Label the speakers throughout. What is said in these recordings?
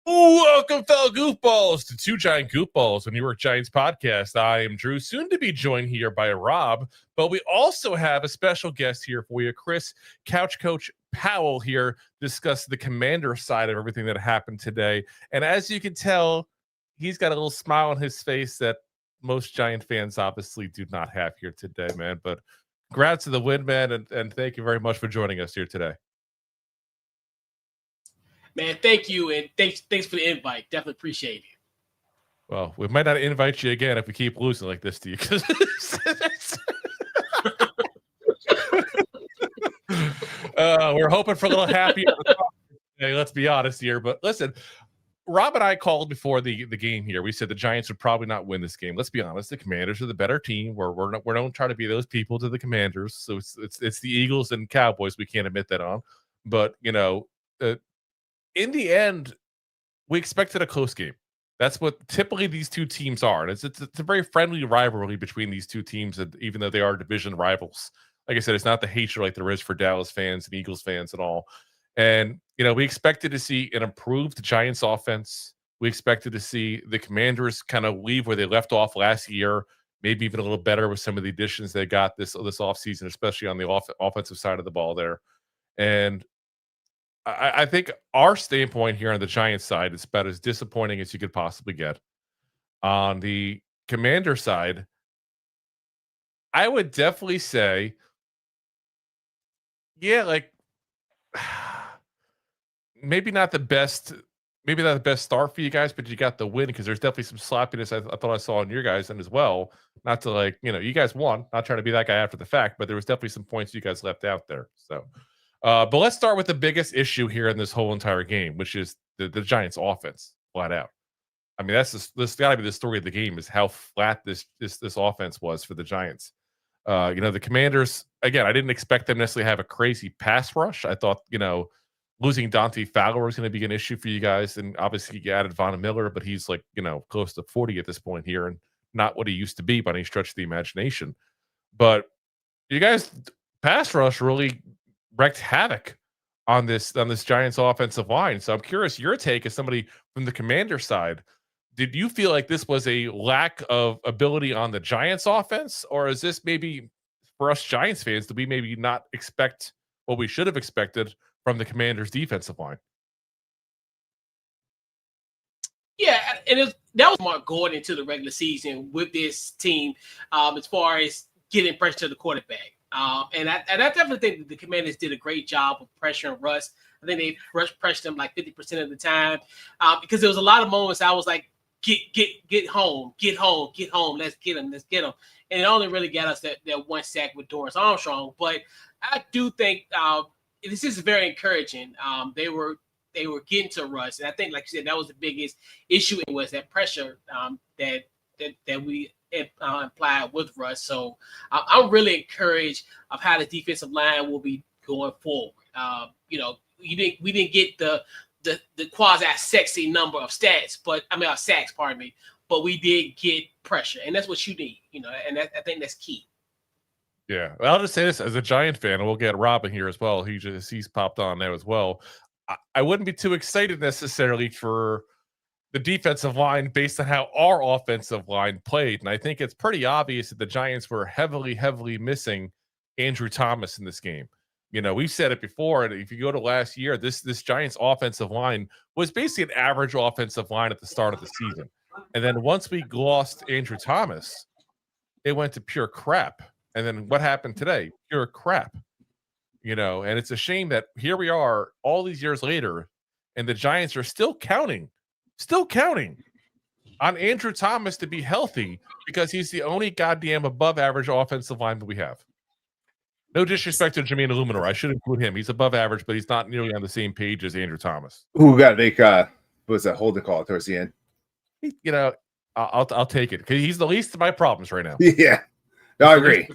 Speaker 1: Welcome, fellow goofballs, to Two Giant Goofballs, a New York Giants podcast. I am Drew, soon to be joined here by Rob, but we also have a special guest here for you, Chris, Couch Coach Powell here, discuss the Commander side of everything that happened today. And as you can tell, he's got a little smile on his face that most Giant fans obviously do not have here today, man. But congrats to the win, man, and thank you very much for joining us here today.
Speaker 2: Man, thank you, and thanks for the invite. Definitely appreciate it.
Speaker 1: Well, we might not invite you again if we keep losing like this to you. We're hoping for a little happier. Hey, let's be honest here. But listen, Rob and I called before the game here. We said the Giants would probably not win this game. Let's be honest. The Commanders are the better team. We don't try to be those people to the Commanders. So it's the Eagles and Cowboys. We can't admit that on. But, in the end, we expected a close game. That's what typically these two teams are. And it's a very friendly rivalry between these two teams, and even though they are division rivals. Like I said, it's not the hatred like there is for Dallas fans and Eagles fans and all. And, we expected to see an improved Giants offense. We expected to see the Commanders kind of leave where they left off last year, maybe even a little better with some of the additions they got this offseason, especially on the offensive side of the ball there. And I think our standpoint here on the Giants side is about as disappointing as you could possibly get. On the Commander side, I would definitely say, maybe not the best start for you guys, but you got the win because there's definitely some sloppiness I thought I saw on your guys' end as well. Not to you guys won, not trying to be that guy after the fact, but there was definitely some points you guys left out there. So. But let's start with the biggest issue here in this whole entire game, which is the Giants' offense, flat out. I mean, this got to be the story of the game, is how flat this offense was for the Giants. The Commanders, again, I didn't expect them necessarily to have a crazy pass rush. I thought, losing Dante Fowler was going to be an issue for you guys, and obviously you added Von Miller, but he's close to 40 at this point here, and not what he used to be by any stretch of the imagination. But you guys' pass rush really wreaked havoc on this Giants offensive line. So I'm curious your take as somebody from the Commander side. Did you feel like this was a lack of ability on the Giants offense, or is this maybe for us Giants fans, did we maybe not expect what we should have expected from the Commanders defensive line?
Speaker 2: Yeah, and that was smart going into the regular season with this team, as far as getting pressure to the quarterback. And I definitely think that the Commanders did a great job of pressuring Russ. I think they pressured him like 50% of the time, because there was a lot of moments I was like, get home, let's get him. And it only really got us that one sack with Dorrance Armstrong. But I do think this is very encouraging. They were getting to Russ, and I think, like you said, that was the biggest issue. It was that pressure that we implied with Russ. So I'm really encouraged of how the defensive line will be going forward. We didn't get the quasi sexy number of sacks, but we did get pressure, and that's what you need, and I think that's key.
Speaker 1: Yeah, well, I'll just say this as a Giant fan, and we'll get Robin here as well. He's popped on there as well. I wouldn't be too excited necessarily for the defensive line based on how our offensive line played. And I think it's pretty obvious that the Giants were heavily, heavily missing Andrew Thomas in this game. We've said it before, and if you go to last year, this Giants offensive line was basically an average offensive line at the start of the season. And then once we lost Andrew Thomas, it went to pure crap. And then what happened today? Pure crap. And it's a shame that here we are all these years later, and the Giants are still counting on Andrew Thomas to be healthy because he's the only goddamn above average offensive lineman we have. No disrespect to Jermaine Illuminor. I should include him. He's above average, but he's not nearly on the same page as Andrew Thomas.
Speaker 3: Who got to make was that holding call towards the end?
Speaker 1: I'll take it because he's the least of my problems right now.
Speaker 3: Yeah, no, I agree.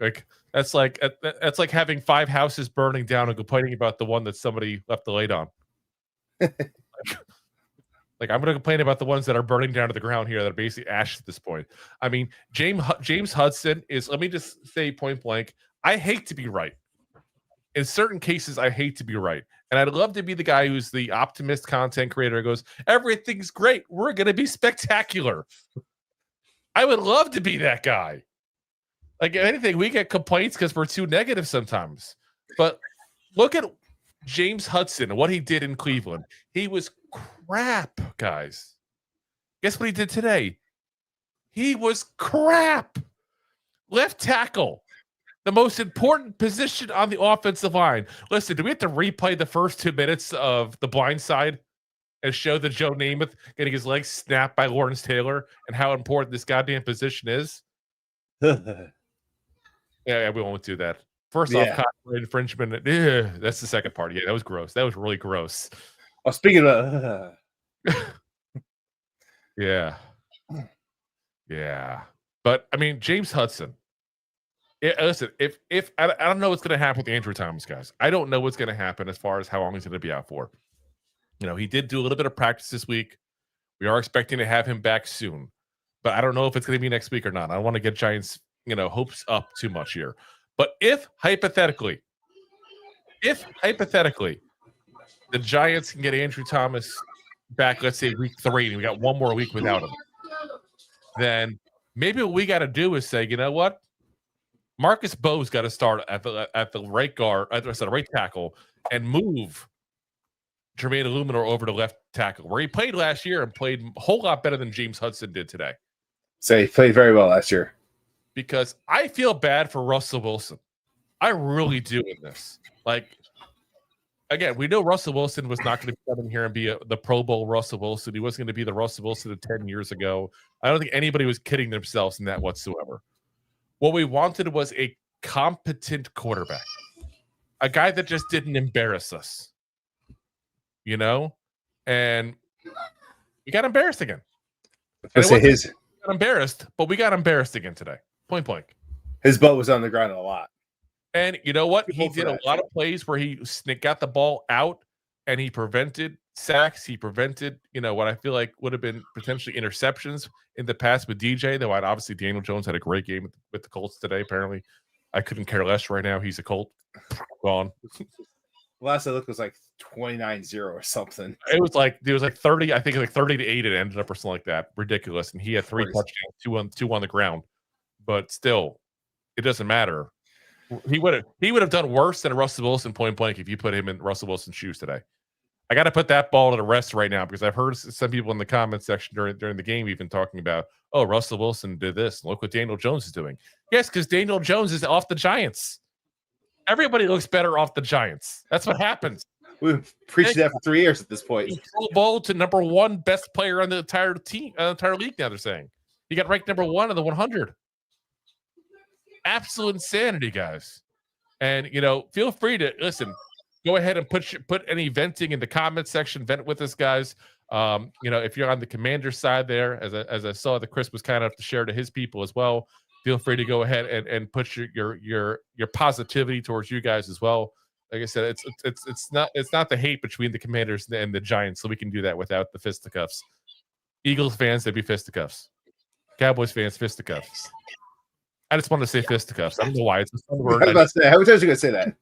Speaker 1: Like that's like having 5 houses burning down and complaining about the one that somebody left the light on. Like I'm going to complain about the ones that are burning down to the ground here that are basically ash at this point. I mean, James Hudson is, let me just say point blank, I hate to be right. In certain cases, I hate to be right. And I'd love to be the guy who's the optimist content creator who goes, everything's great. We're going to be spectacular. I would love to be that guy. Like, if anything, we get complaints because we're too negative sometimes. But look at James Hudson and what he did in Cleveland. He was crap, guys. Guess what he did today? He was crap. Left tackle. The most important position on the offensive line. Listen, do we have to replay the first 2 minutes of The Blind Side and show the Joe Namath getting his legs snapped by Lawrence Taylor and how important this goddamn position is? Yeah, we won't do that. First off, copyright infringement. That's the second part. Yeah, that was gross. That was really gross.
Speaker 3: Oh, speaking of
Speaker 1: Yeah. But I mean, James Hudson. Listen, if I don't know what's going to happen with Andrew Thomas, guys. I don't know what's going to happen as far as how long he's going to be out for. He did do a little bit of practice this week. We are expecting to have him back soon, but I don't know if it's going to be next week or not. I don't want to get Giants, hopes up too much here. But if hypothetically, the Giants can get Andrew Thomas back, let's say week 3, and we got one more week without him, then maybe what we got to do is say, you know what? Marcus Bowe's got to start at the right guard, right tackle, and move Jermaine Illuminor over to left tackle, where he played last year and played a whole lot better than James Hudson did today.
Speaker 3: So he played very well last year.
Speaker 1: Because I feel bad for Russell Wilson. I really do in this. Like, again, we know Russell Wilson was not going to come in here and be the Pro Bowl Russell Wilson. He wasn't going to be the Russell Wilson of 10 years ago. I don't think anybody was kidding themselves in that whatsoever. What we wanted was a competent quarterback, a guy that just didn't embarrass us, and we got embarrassed again. We got embarrassed, but we got embarrassed again today. Point blank.
Speaker 3: His butt was on the ground a lot.
Speaker 1: And you know what? He did a lot of plays where he got the ball out and he prevented sacks. He prevented, what I feel like would have been potentially interceptions in the past with DJ, though obviously Daniel Jones had a great game with the Colts today. Apparently, I couldn't care less right now. He's a Colt. Gone.
Speaker 3: Last I looked was like 29-0 or something.
Speaker 1: It was like 30, I think like 30-8 it ended up or something like that. Ridiculous. And he had 3 touchdowns, two on the ground. But still, it doesn't matter. He would have done worse than Russell Wilson point blank if you put him in Russell Wilson's shoes today. I got to put that ball to rest right now because I've heard some people in the comment section during the game even talking about, oh, Russell Wilson did this. Look what Daniel Jones is doing. Yes, because Daniel Jones is off the Giants. Everybody looks better off the Giants. That's what happens.
Speaker 3: We've preached that for 3 years at this point.
Speaker 1: Pro Bowl to number 1 best player on the entire team, entire league. Now they're saying he got ranked number 1 in the 100. Absolute insanity, guys. And feel free to listen. Go ahead and put any venting in the comment section. Vent with us, guys. If you're on the Commander side there, as I saw that Chris was kind enough to share to his people as well. Feel free to go ahead and put your positivity towards you guys as well. Like I said, it's not the hate between the Commanders and the Giants, so we can do that without the fisticuffs. Eagles fans, there'd be fisticuffs. Cowboys fans, fisticuffs. I just want to say fisticuffs. I don't know why. It's a fun word.
Speaker 3: How many times are you going to say that?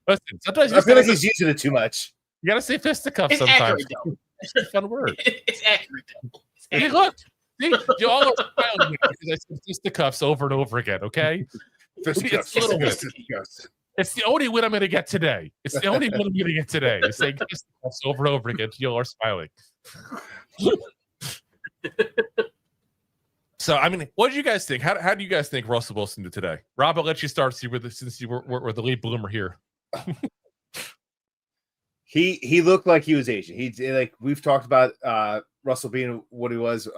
Speaker 1: Listen, sometimes
Speaker 3: I feel like he's using it too much.
Speaker 1: You got to say fisticuffs
Speaker 2: it's
Speaker 1: sometimes.
Speaker 2: Accurate, though.
Speaker 1: It's a fun word.
Speaker 2: It's accurate, though.
Speaker 1: Hey, look. See, you all are smiling because I said fisticuffs over and over again, okay?
Speaker 3: Fisticuffs.
Speaker 1: It's the only win I'm going to get today. It's the only win I'm going to get today. It's saying fisticuffs over and over again. You all are smiling. So, I mean, what did you guys think? How do you guys think Russell Wilson did today? Rob, I'll let you start since you were the lead bloomer here.
Speaker 3: He looked like he was Asian. We've talked about Russell being what he was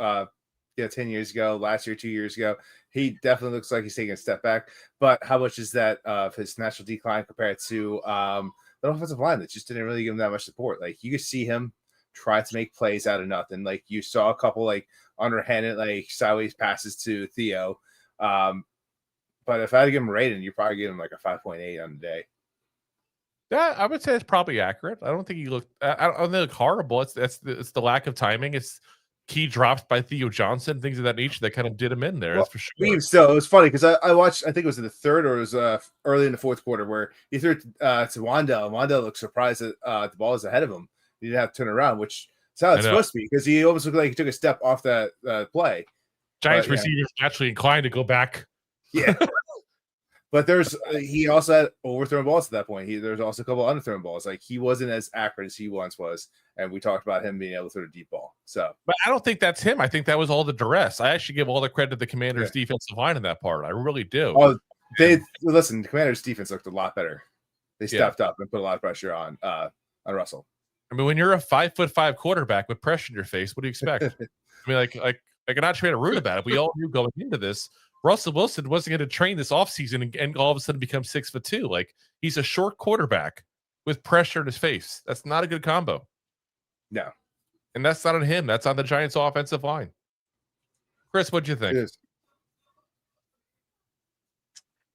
Speaker 3: 10 years ago, last year, 2 years ago. He definitely looks like he's taking a step back. But how much is that of his natural decline compared to the offensive line that just didn't really give him that much support? Like, you could see him try to make plays out of nothing. Like, you saw a couple underhanded sideways passes to Theo. But if I had to give him a rating, you probably give him a 5.8 on the day.
Speaker 1: Yeah, I would say it's probably accurate. I don't think he looked. I don't think he looked horrible. It's the lack of timing. It's key drops by Theo Johnson, things of that nature that kind of did him in there.
Speaker 3: Well,
Speaker 1: that's for sure.
Speaker 3: Even still, it was funny because I watched. I think it was in the third or it was early in the fourth quarter where he threw it to Wandell. And Wandell looked surprised that the ball was ahead of him. He didn't have to turn around, which is how it's supposed to be because he almost looked like he took a step off that play.
Speaker 1: Giants receivers naturally inclined to go back.
Speaker 3: Yeah. But he also had overthrown balls at that point. There's also a couple of underthrown balls. Like he wasn't as accurate as he once was. And we talked about him being able to throw a deep ball. So,
Speaker 1: but I don't think that's him. I think that was all the duress. I actually give all the credit to the Commanders' defensive line in that part. I really do.
Speaker 3: Oh, listen. The Commanders' defense looked a lot better. They stepped up and put a lot of pressure on Russell.
Speaker 1: I mean, when you're a 5'5" quarterback with pressure in your face, what do you expect? I mean, like I'm not trying to rude about it. We all knew going into this, Russell Wilson wasn't going to train this offseason and all of a sudden become 6'2". Like he's a short quarterback with pressure in his face. That's not a good combo.
Speaker 3: No.
Speaker 1: And that's not on him. That's on the Giants offensive line. Chris, what'd you think?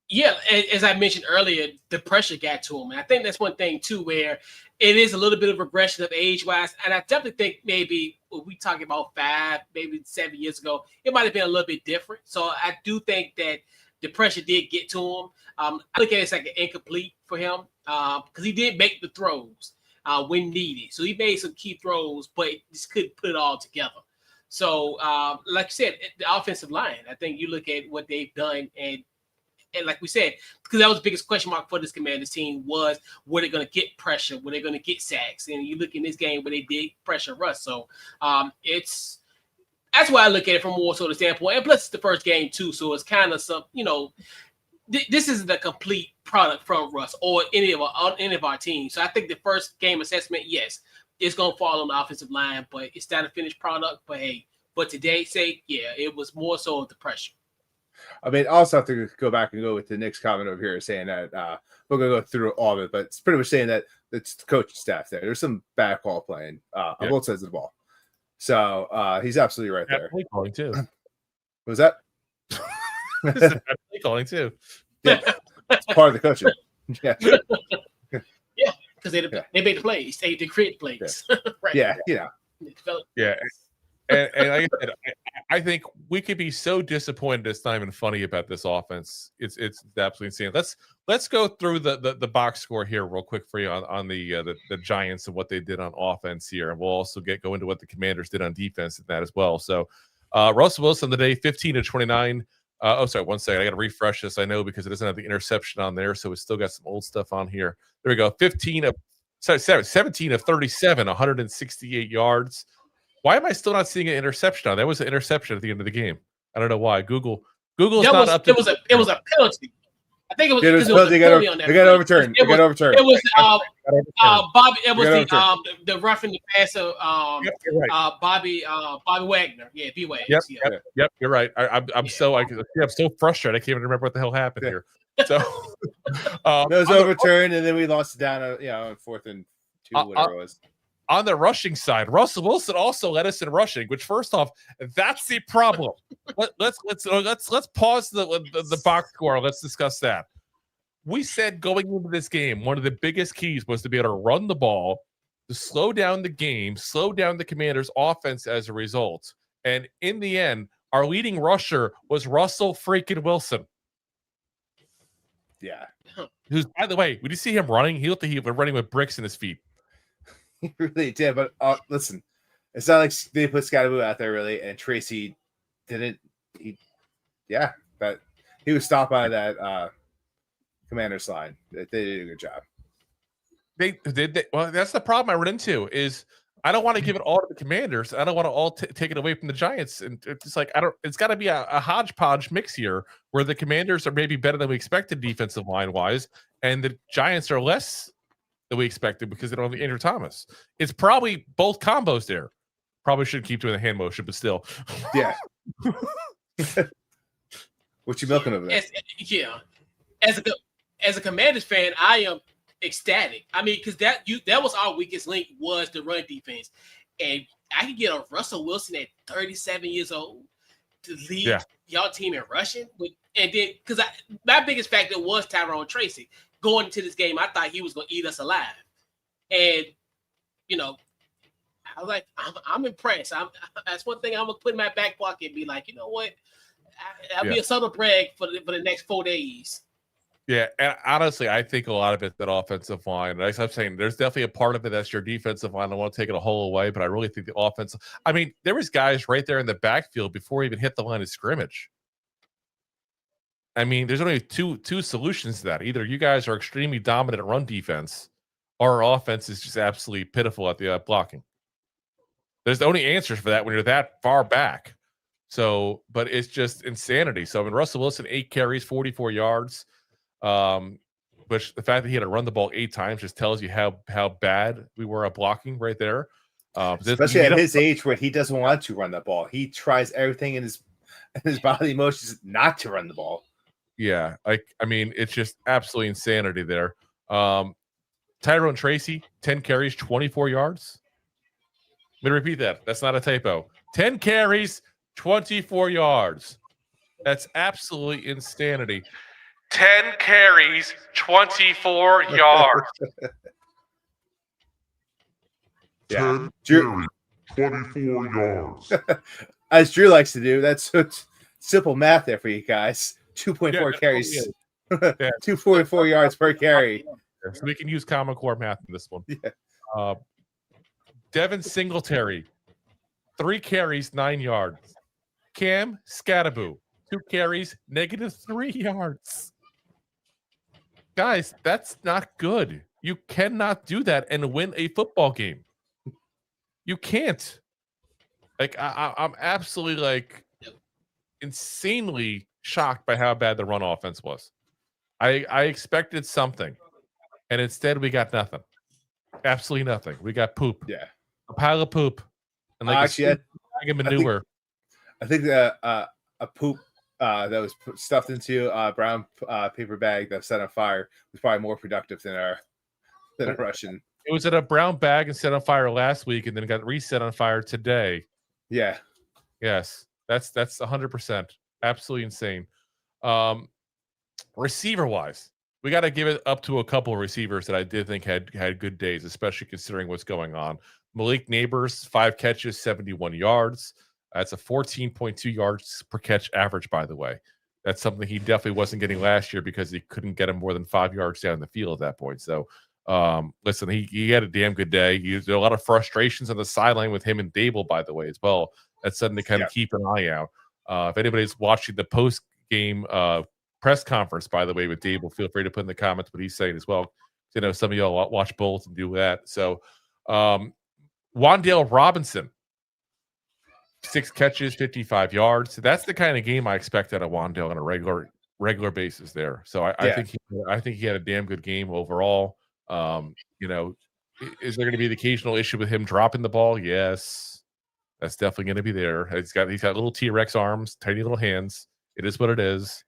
Speaker 2: Yeah, as I mentioned earlier, the pressure got to him. And I think that's one thing, too, where it is a little bit of regression of age-wise. And I definitely think maybe when we talking about 5, maybe 7 years ago, it might have been a little bit different. So I do think that the pressure did get to him. I look at it as like an incomplete for him because he did make the throws when needed. So he made some key throws, but just couldn't put it all together. So, like you said, the offensive line, I think you look at what they've done and like we said, because that was the biggest question mark for this Commanders team was, were they going to get pressure? Were they going to get sacks? And you look in this game where they did pressure Russ. So that's why I look at it from more sort of standpoint. And plus, it's the first game, too. So it's kind of some, this isn't a complete product from Russ or any of our teams. So I think the first game assessment, yes, it's going to fall on the offensive line, but it's not a finished product. But hey, for today's sake, yeah, it was more so of the pressure.
Speaker 3: I mean, I also have to go back and go with the Nick's comment over here saying that we're going to go through all of it, but it's pretty much saying that it's the coaching staff there. There's some bad call playing on both sides of the ball. So he's absolutely right there.
Speaker 1: Play calling too.
Speaker 3: What was that?
Speaker 1: Play calling too.
Speaker 3: Yeah, it's part of the coaching. Yeah.
Speaker 2: Yeah, because they made the plays. They create plays.
Speaker 3: Yeah.
Speaker 2: Right.
Speaker 3: Yeah,
Speaker 1: Yeah. And like I said, I think we could be so disappointed it's not even funny about this offense. It's absolutely insane. Let's go through the box score here real quick for you on the Giants and what they did on offense here, and we'll also go into what the Commanders did on defense and that as well. So Russell Wilson today 15-29. One second, I got to refresh this. I know because it doesn't have the interception on there, so it's still got some old stuff on here. There we go. 17 of 37, 168 yards. Why am I still not seeing an interception on? That was an interception at the end of the game. I don't know why. Google's not up to.
Speaker 2: It was a penalty. I think it was
Speaker 3: a penalty on that. It got overturned. It was
Speaker 2: Bobby. It was the roughing the passer. Bobby Wagner. Yeah, B Wags.
Speaker 1: Yep. You're right. I'm so frustrated. I can't even remember what the hell happened here. So
Speaker 3: it was overturned, and then we lost it down. On 4th and 2, whatever it was.
Speaker 1: On the rushing side, Russell Wilson also led us in rushing, which first off, that's the problem. Let's pause the box score. Let's discuss that. We said going into this game, one of the biggest keys was to be able to run the ball, to slow down the game, slow down the Commanders' offense as a result. And in the end, our leading rusher was Russell freaking Wilson.
Speaker 3: Yeah.
Speaker 1: Who's, by the way, when you see him running, he looked like he was running with bricks in his feet.
Speaker 3: He really did, but listen, it's not like they put Scottaboo out there really, and Tracy didn't. But he was stopped by that Commander's line. They did a good job.
Speaker 1: They well, that's the problem I run into is I don't want to give it all to the Commanders. I don't want to all take it away from the Giants, and it's like It's got to be a hodgepodge mix here where the Commanders are maybe better than we expected defensive line wise, and the Giants are less than we expected because they don't have Andrew Thomas. It's probably both combos there. Probably shouldn't keep doing the hand motion, but still.
Speaker 3: Yeah. What you milking over there?
Speaker 2: As a Commanders fan, I am ecstatic. I mean, because that was our weakest link was the run defense. And I can get a Russell Wilson at 37 years old to lead y'all team in rushing. And then, because my biggest factor was Tyrone Tracy. Going into this game, I thought he was going to eat us alive. And, I was like, I'm impressed. That's one thing I'm gonna put in my back pocket and be like, you know what? That'll be a subtle brag for the next 4 days.
Speaker 1: Yeah, and honestly, I think a lot of it that offensive line. Like I'm saying, there's definitely a part of it that's your defensive line. I want to take it a whole away, but I really think the offensive. I mean, there was guys right there in the backfield before he even hit the line of scrimmage. I mean, there's only two solutions to that. Either you guys are extremely dominant at run defense, or our offense is just absolutely pitiful at the blocking. There's the only answers for that when you're that far back. So, but it's just insanity. So, I mean, Russell Wilson, 8 carries, 44 yards. Which the fact that he had to run the ball 8 times just tells you how bad we were at blocking right there.
Speaker 3: Especially at his age, where he doesn't want to run the ball. He tries everything in his body emotions not to run the ball.
Speaker 1: Yeah, I mean, it's just absolutely insanity there. Tyrone Tracy, 10 carries, 24 yards. Let me repeat that. That's not a typo. 10 carries, 24 yards. That's absolutely insanity. 10 carries, 24 yards.
Speaker 3: Yeah.
Speaker 4: 10 carries, 24 yards.
Speaker 3: As Drew likes to do, that's simple math there for you guys. 2.4 carries. 2.4 yards per carry.
Speaker 1: So we can use Common Core math in this one.
Speaker 3: Yeah.
Speaker 1: Devin Singletary, 3 carries, 9 yards. Cam Scattaboo, 2 carries, -3 yards. Guys, that's not good. You cannot do that and win a football game. You can't. Like, I'm absolutely like insanely shocked by how bad the run offense was. I expected something, and instead we got nothing. Absolutely nothing. We got poop.
Speaker 3: Yeah,
Speaker 1: a pile of poop, and like
Speaker 3: actually,
Speaker 1: a bag of manure.
Speaker 3: I think that a poop that was stuffed into a brown paper bag that was set on fire was probably more productive than a Russian.
Speaker 1: It was in a brown bag and set on fire last week, and then got reset on fire today.
Speaker 3: Yeah.
Speaker 1: Yes, that's 100% absolutely insane. Receiver wise, we got to give it up to a couple of receivers that I did think had good days, especially considering what's going on. Malik Neighbors, 5 catches, 71 yards. That's a 14.2 yards per catch average, by the way. That's something he definitely wasn't getting last year because he couldn't get him more than 5 yards down the field at that point. So, listen, he had a damn good day. There a lot of frustrations on the sideline with him and Daboll, by the way, as well. That's something to kind of keep an eye out. If anybody's watching the post-game press conference, by the way, with Daboll, feel free to put in the comments what he's saying as well. You know, some of y'all watch both and do that. So, Wan'Dale Robinson, 6 catches, 55 yards. So that's the kind of game I expect out of Wan'Dale on a regular basis there. So I think he had a damn good game overall. You know, is there going to be the occasional issue with him dropping the ball? Yes, that's definitely going to be there. He's got little T-Rex arms, tiny little hands. It is what it is.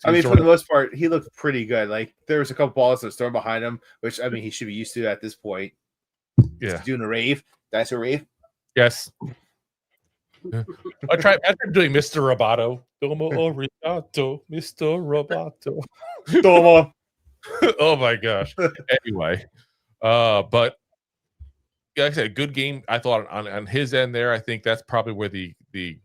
Speaker 3: I mean, for the most part, he looked pretty good. Like, there was a couple balls that was thrown behind him, which, I mean, he should be used to at this point.
Speaker 1: Yeah.
Speaker 3: He's doing a rave. That's a rave?
Speaker 1: Yes. I tried doing Mr. Roboto. Domo arigato, Mr. Roboto.
Speaker 3: Domo.
Speaker 1: Oh, my gosh. Anyway, but like I said, good game. I thought on his end there, I think that's probably where the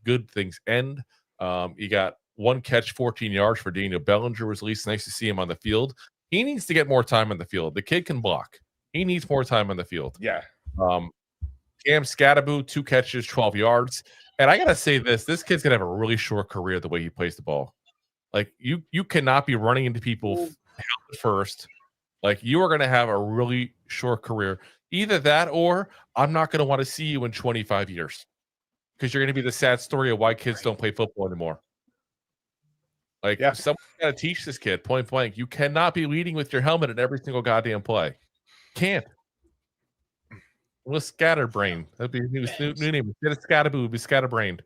Speaker 1: good things end. You got 1 catch, 14 yards for Daniel Bellinger. Was at least nice to see him on the field. He needs to get more time on the field. The kid can block. He needs more time on the field.
Speaker 3: Yeah.
Speaker 1: Cam Scattaboo, 2 catches, 12 yards. And I gotta say this kid's gonna have a really short career the way he plays the ball. Like, you cannot be running into people first. Like, you are gonna have a really short career. Either that, or I'm not gonna want to see you in 25 years because you're gonna be the sad story of why kids don't play football anymore. Like, someone's got to teach this kid point blank. You cannot be leading with your helmet in every single goddamn play. Can't. It was scatterbrain. That'd be his new name. Instead of Scattaboo, be scatterbrained.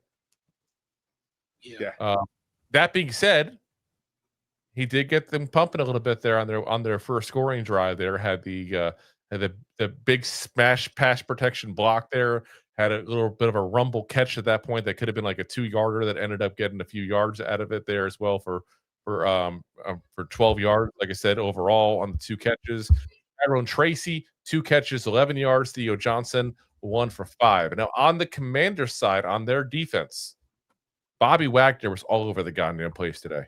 Speaker 2: Yeah.
Speaker 1: That being said, he did get them pumping a little bit there on their first scoring drive. There had the big smash pass protection block there. Had a little bit of a rumble catch at that point that could have been like a 2-yarder that ended up getting a few yards out of it there as well for 12 yards. Like I said, overall on the 2 catches. Tyrone Tracy, 2 catches, 11 yards. Theo Johnson, 1 for 5. And now on the Commander side, on their defense, Bobby Wagner was all over the goddamn place today.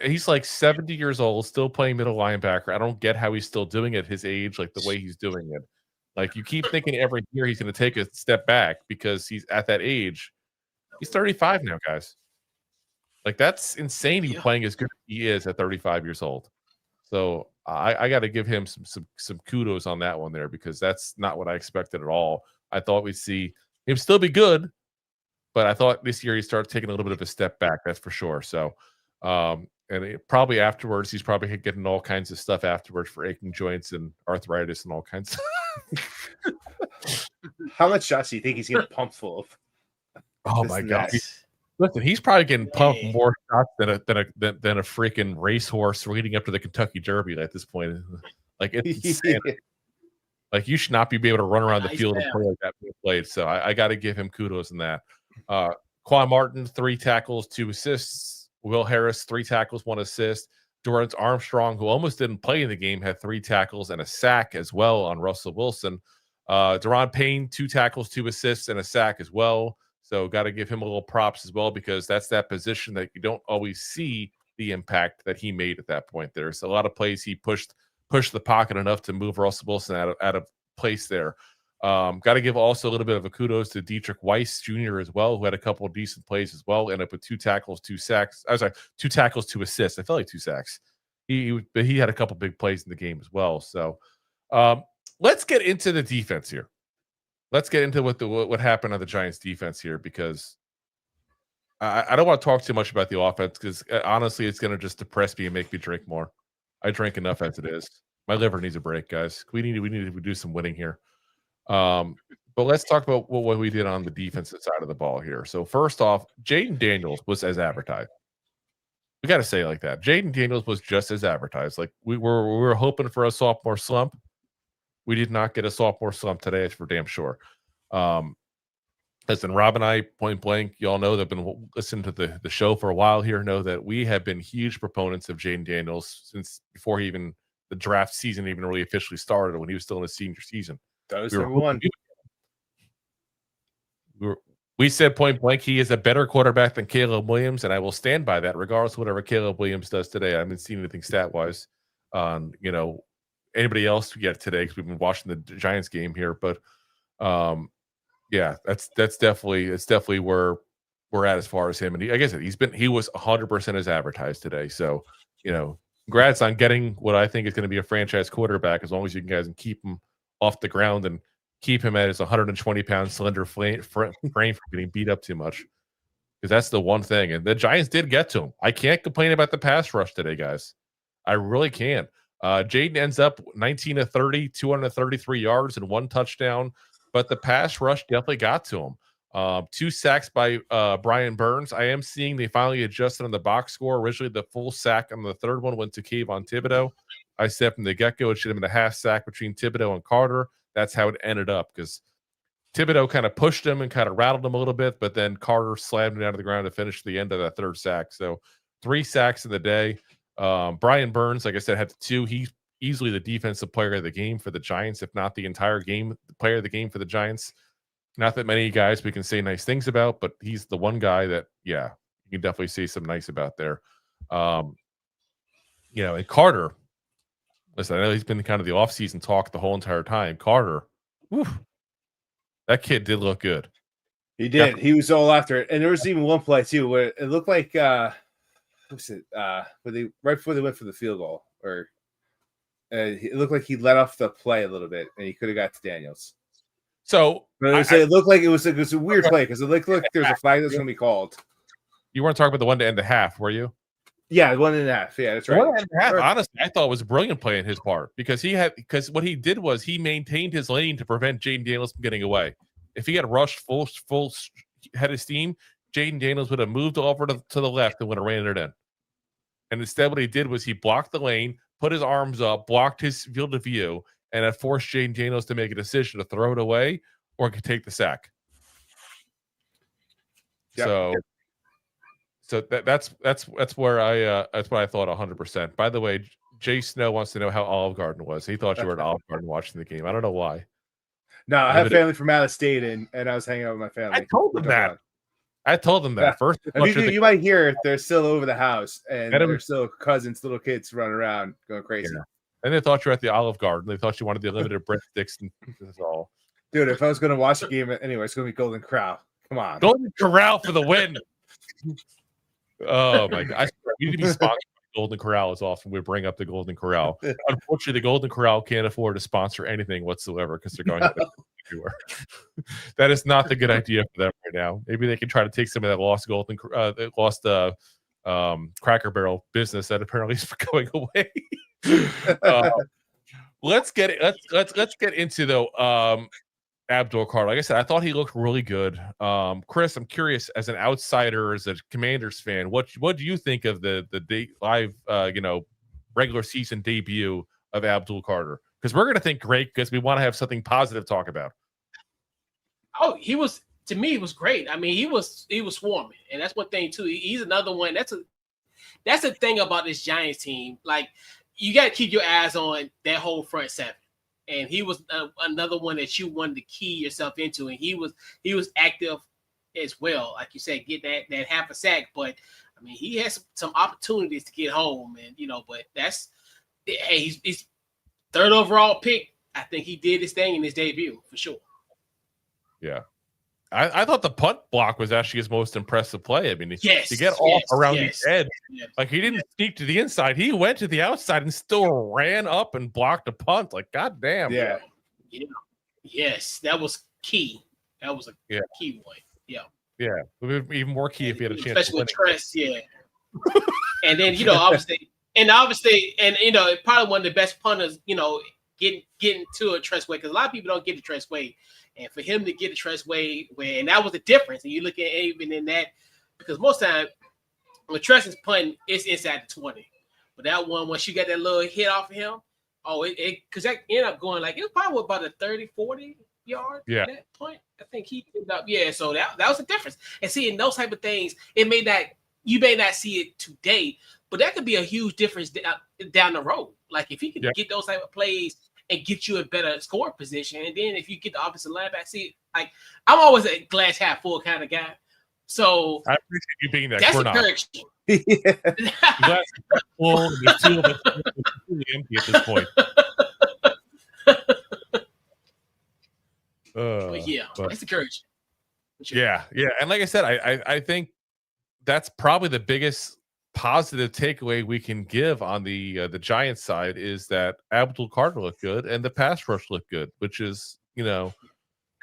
Speaker 1: He's like 70 years old, still playing middle linebacker. I don't get how he's still doing it at his age, like the way he's doing it. Like you keep thinking every year he's going to take a step back because he's at that age. He's 35 now, guys. Like that's insane. He's playing as good as he is at 35 years old. So I got to give him some kudos on that one there because that's not what I expected at all. I thought we'd see him still be good, but I thought this year he started taking a little bit of a step back. That's for sure. So, and probably afterwards, he's probably getting all kinds of stuff afterwards for aching joints and arthritis and all kinds.
Speaker 3: How much shots do you think he's getting pumped full of?
Speaker 1: Oh my God! Listen, he's probably getting pumped more shots than a freaking racehorse leading up to the Kentucky Derby at this point. Like it's insane. Like you should not be able to run around the field and play like that being played. So I got to give him kudos in that. Quan Martin, 3 tackles, 2 assists. Will Harris, 3 tackles, 1 assist. Dorrance Armstrong, who almost didn't play in the game, had 3 tackles and a sack as well on Russell Wilson. Deron Payne, 2 tackles, 2 assists, and a sack as well. So got to give him a little props as well because that's that position that you don't always see the impact that he made at that point. There's a lot of plays he pushed the pocket enough to move Russell Wilson out of place there. Got to give also a little bit of a kudos to Dietrich Weiss Jr. as well, who had a couple of decent plays as well. Ended up with 2 tackles, 2 sacks. I was like 2 tackles, 2 assists. I felt like 2 sacks. He had a couple big plays in the game as well. So let's get into the defense here. Let's get into what happened on the Giants defense here because I don't want to talk too much about the offense because honestly, it's going to just depress me and make me drink more. I drink enough as it is. My liver needs a break, guys. We need to do some winning here. But let's talk about what we did on the defensive side of the ball here. So first off, Jaden Daniels was as advertised. We got to say it like that. Jaden Daniels was just as advertised. Like we were hoping for a sophomore slump. We did not get a sophomore slump today, that's for damn sure. Listen, Rob and I, point blank, y'all know that have been listening to the show for a while here, know that we have been huge proponents of Jaden Daniels since before the draft season even really officially started when he was still in his senior season.
Speaker 3: That was number one.
Speaker 1: We said point blank, he is a better quarterback than Caleb Williams, and I will stand by that regardless of whatever Caleb Williams does today. I haven't seen anything stat-wise on, anybody else yet today because we've been watching the Giants game here. But yeah, it's definitely where we're at as far as him. And like I said, he was 100% as advertised today. So, congrats on getting what I think is going to be a franchise quarterback as long as you guys can keep him off the ground and keep him at his 120-pound slender frame from getting beat up too much. Because that's the one thing. And the Giants did get to him. I can't complain about the pass rush today, guys. I really can't. Jaden ends up 19 of 30, 233 yards and 1 touchdown, but the pass rush definitely got to him. 2 sacks by Brian Burns. I am seeing they finally adjusted on the box score. Originally, the full sack on the third one went to Kayvon Thibodeau. I said from the get-go it should have been a half sack between Thibodeau and Carter. That's how it ended up because Thibodeau kind of pushed him and kind of rattled him a little bit, but then Carter slammed it out of the ground to finish the end of that 3rd sack. So 3 sacks in the day. Brian Burns, like I said, had 2. He's easily the defensive player of the game for the Giants, if not the entire game, the player of the game for the Giants. Not that many guys we can say nice things about, but he's the one guy that, yeah, you can definitely say some nice about there. And Carter, listen, I know he's been kind of the offseason talk the whole entire time. Carter, that kid did look good.
Speaker 3: He did. Definitely. He was all after it. And there was even one play, too, where it looked like right before they went for the field goal, or it looked like he let off the play a little bit, and he could have got to Daniels.
Speaker 1: So
Speaker 3: it looked like it was a weird play because it looked like there's a flag that's going to be called.
Speaker 1: You weren't talking about the one to end the half, were you?
Speaker 3: Yeah, 1.5. Yeah, that's right.
Speaker 1: 1.5. Honestly, I thought it was a brilliant play on his part because what he did was he maintained his lane to prevent Jaden Daniels from getting away. If he had rushed full head of steam, Jaden Daniels would have moved over to the left and would have ran it in. And instead, what he did was he blocked the lane, put his arms up, blocked his field of view, and it forced Jaden Daniels to make a decision to throw it away or could take the sack. Yep. So that's where that's what I thought 100%. By the way, Jay Snow wants to know how Olive Garden was. He thought you were at Olive Garden watching the game. I don't know why.
Speaker 3: No, I have family from out of state, and I was hanging out with my family.
Speaker 1: I told them that. I told them that first.
Speaker 3: You might hear it. They're still over the house, and there's still cousins, little kids running around going crazy.
Speaker 1: Yeah. And they thought you were at the Olive Garden. They thought you wanted the unlimited breadsticks, and that's all.
Speaker 3: Dude, if I was going to watch the game anyway, it's going to be Golden Corral. Come on,
Speaker 1: Golden Corral for the win. Oh my god! We need to be sponsored by Golden Corral as often we bring up the Golden Corral. Unfortunately, the Golden Corral can't afford to sponsor anything whatsoever because they're going everywhere. That is not the good idea for them right now. Maybe they can try to take some of that lost Cracker Barrel business that apparently is going away. Let's get into though. Abdul Carter. Like I said, I thought he looked really good. Chris, I'm curious, as an outsider, as a Commanders fan, what do you think of the live regular season debut of Abdul Carter? Because we're gonna think great because we want to have something positive to talk about.
Speaker 2: Oh, to me, it was great. I mean, he was swarming, and that's one thing too. He's another one. That's the thing about this Giants team. Like, you got to keep your eyes on that whole front seven. And he was another one that you wanted to key yourself into, and he was active as well. Like you said, get that half a sack, but I mean, he has some opportunities to get home, and but he's third overall pick. I think he did his thing in his debut for sure.
Speaker 1: Yeah, I thought the punt block was actually his most impressive play. I mean, to get off around the edge, like he didn't sneak to the inside. He went to the outside and still ran up and blocked a punt. Like, goddamn.
Speaker 2: Yeah. Yes, that was key. That was a key one. Yeah.
Speaker 1: Yeah. It would be even more key if he had a chance.
Speaker 2: Especially with Tress, yeah. And then, obviously, probably one of the best punters, getting to a Tress way, because a lot of people don't get a Tress way. And for him to get a Tress way, and that was the difference. And you look at even in that, because most time when Tress is punting, it's inside the 20. But that one, once you got that little hit off of him, because that ended up going it was probably about a 30, 40 yard at that point. I think he ended up, so that was the difference. And seeing those type of things, you may not see it today, but that could be a huge difference down the road. Like if he could get those type of plays and get you a better score position. And then if you get the opposite linebacker, I'm always a glass half full kind of guy. So
Speaker 1: I appreciate you being that.
Speaker 2: That's encouraging.
Speaker 1: Glass half full, the two of us are completely empty at this point.
Speaker 2: That's encouraging.
Speaker 1: Sure. Yeah. And like I said, I think that's probably the biggest positive takeaway we can give on the Giants side is that Abdul Carter looked good and the pass rush looked good, which is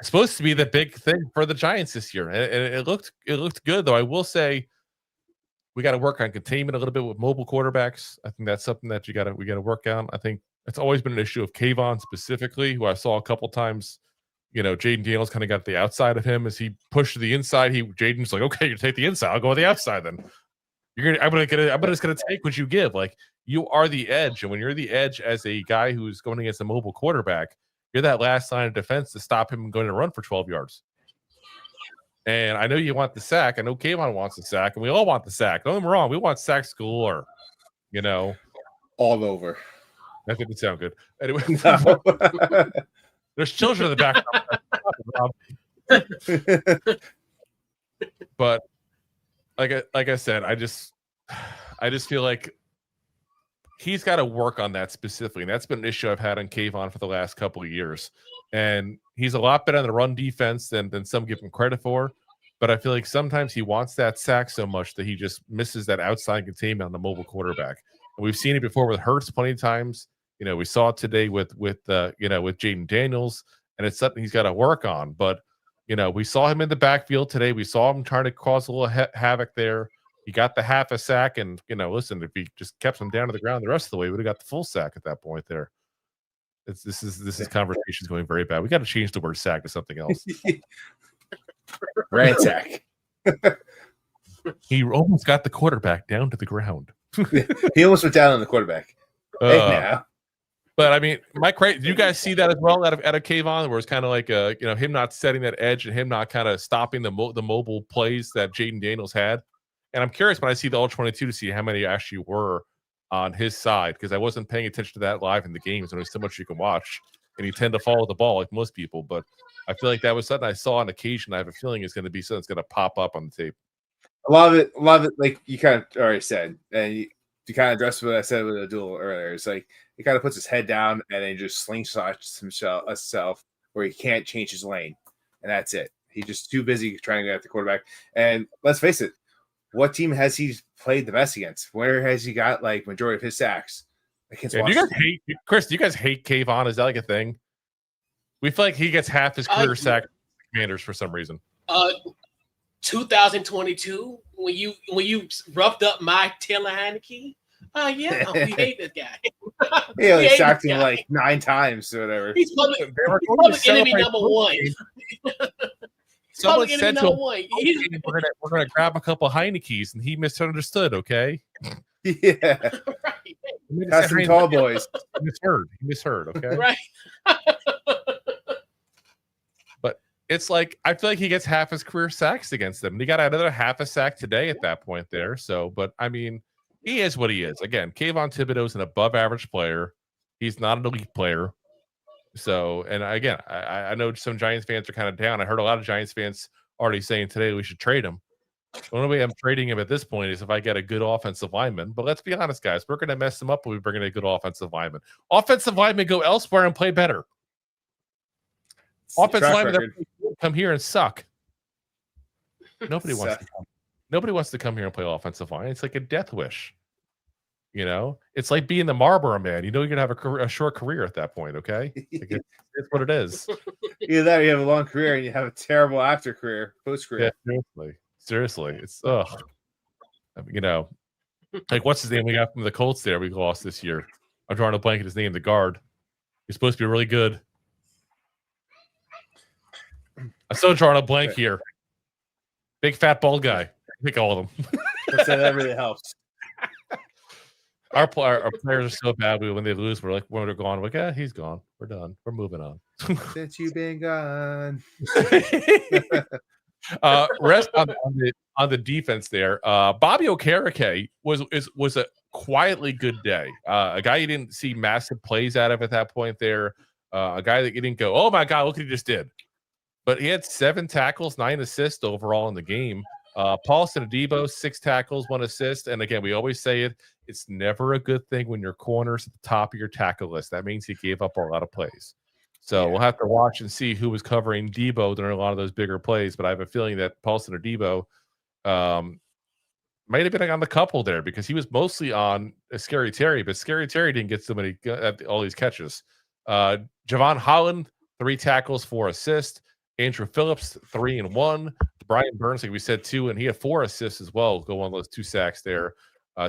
Speaker 1: supposed to be the big thing for the Giants this year. And it looked good, though. I will say we got to work on containment a little bit with mobile quarterbacks. I think that's something that we got to work on. I think it's always been an issue of Kayvon specifically, who I saw a couple times. Jaden Daniels kind of got the outside of him as he pushed to the inside. Jaden's like, okay, you take the inside, I'll go on the outside then. I'm just gonna take what you give. Like, you are the edge, and when you're the edge as a guy who's going against a mobile quarterback, you're that last line of defense to stop him going to run for 12 yards. And I know you want the sack. I know Kayvon wants the sack, and we all want the sack. Don't get me wrong, we want sacks galore.
Speaker 3: All over.
Speaker 1: That didn't sound good. Anyway, no. There's children in the background. But like I said, I just feel like he's got to work on that specifically. And that's been an issue I've had on Kayvon for the last couple of years. And he's a lot better on the run defense than some give him credit for. But I feel like sometimes he wants that sack so much that he just misses that outside containment on the mobile quarterback. And we've seen it before with Hurts plenty of times. We saw it today with Jaden Daniels, and it's something he's got to work on. But we saw him in the backfield today. We saw him trying to cause a little havoc there. He got the half a sack, and listen, if he just kept him down to the ground the rest of the way, we would have got the full sack at that point there. This is conversation's going very bad. We got to change the word sack to something else.
Speaker 3: Ransack.
Speaker 1: He almost got the quarterback down to the ground.
Speaker 3: He almost went down on the quarterback. Now.
Speaker 1: But I mean, do you guys see that as well out of Kayvon, where it's kind of like him not setting that edge and him not kind of stopping the mobile plays that Jaden Daniels had? And I'm curious when I see the All-22 to see how many actually were on his side, because I wasn't paying attention to that live in the games, and there's so much you can watch. and you tend to follow the ball like most people. But I feel like that was something I saw on occasion. I have a feeling it's going to be something that's going to pop up on the tape.
Speaker 3: A lot of it, like you kind of already said, and you kind of addressed what I said with Abdul earlier. It's like he kind of puts his head down and then just slingshots himself where he can't change his lane, and that's it. He's just too busy trying to get at the quarterback. And let's face it, what team has he played the best against? Where has he got like majority of his sacks?
Speaker 1: Do you guys hate Chris? Do you guys hate Kayvon? Is that like a thing? We feel like he gets half his career sack Commanders for some reason.
Speaker 2: 2022, when you roughed up my Taylor Heineke, yeah, we hate this guy.
Speaker 3: Yeah, he sacked him like 9 times or whatever.
Speaker 2: He's public enemy number one.
Speaker 1: Someone said to him, we're gonna grab a couple Heinekes, and he misunderstood. Okay.
Speaker 3: Yeah.
Speaker 2: Right.
Speaker 3: That's some tall boys.
Speaker 1: He misheard. Okay.
Speaker 2: Right.
Speaker 1: But it's like I feel like he gets half his career sacks against them. And he got another half a sack today at that point there. So, but I mean, he is what he is. Again, Kayvon Thibodeau is an above average player. He's not an elite player. So, and again, I know some Giants fans are kind of down. I heard a lot of Giants fans already saying today we should trade him. The only way I'm trading him at this point is if I get a good offensive lineman. But let's be honest, guys, we're going to mess him up when we bring in a good offensive lineman. Offensive linemen go elsewhere and play better. Offensive linemen come here and suck. Nobody wants to come here and play offensive line. It's like a death wish. You know, it's like being the Marlboro Man. You know, you're gonna have a short career at that point. Okay, like it's what it is.
Speaker 3: Either that, or you have a long career and you have a terrible after career, post career.
Speaker 1: Yeah, seriously, it's you know, like what's his name? We got from the Colts there. We lost this year. I'm drawing a blank at his name. The guard. He's supposed to be really good. I'm still drawing a blank here. Big fat bald guy. I think all of them.
Speaker 3: That really helps.
Speaker 1: Our players are so bad. When they lose, we're like, when they're gone, we're like, he's gone. We're done. We're moving on.
Speaker 3: Since you've been gone.
Speaker 1: Rest on the defense there. Bobby Okereke was a quietly good day. A guy you didn't see massive plays out of at that point there. A guy that you didn't go, oh my God, look what he just did. But he had 7 tackles, 9 assists overall in the game. Paulson Deebo, 6 tackles, 1 assist. And again, we always say it. It's never a good thing when your corner's at the top of your tackle list. That means he gave up a lot of plays. So we'll have to watch and see who was covering Deebo during a lot of those bigger plays. But I have a feeling that Paulson or Deebo might have been on the couple there because he was mostly on Scary Terry, but Scary Terry didn't get so many all these catches. Javon Holland, 3 tackles, 4 assists. Andrew Phillips, 3 and 1. Brian Burns, like we said, 2, and he had 4 assists as well. Go on those 2 sacks there.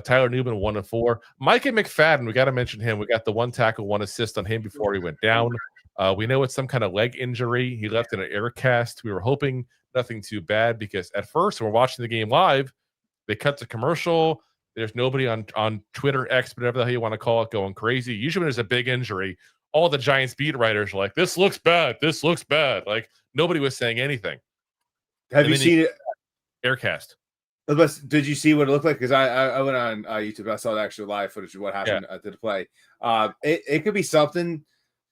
Speaker 1: Tyler Newman, 1 and 4. Micah McFadden, we got to mention him. We got the 1 tackle, 1 assist on him before he went down. We know it's some kind of leg injury. He left in an air cast. We were hoping nothing too bad because at first, when we're watching the game live, they cut the commercial. There's nobody on Twitter, X, whatever the hell you want to call it, going crazy. Usually when there's a big injury, all the Giants beat writers are like, this looks bad. This looks bad. Like nobody was saying anything.
Speaker 3: Have you seen it?
Speaker 1: Aircast.
Speaker 3: Did you see what it looked like? Because I went on YouTube. I saw the actual live footage of what happened at the play. It could be something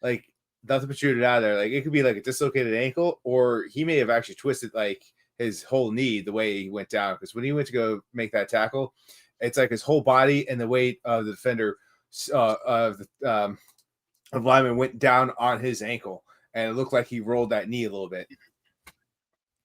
Speaker 3: like nothing but shoot it out of there. Like it could be like a dislocated ankle, or he may have actually twisted like his whole knee the way he went down. Because when he went to go make that tackle, it's like his whole body and the weight of the defender of lineman went down on his ankle, and it looked like he rolled that knee a little bit.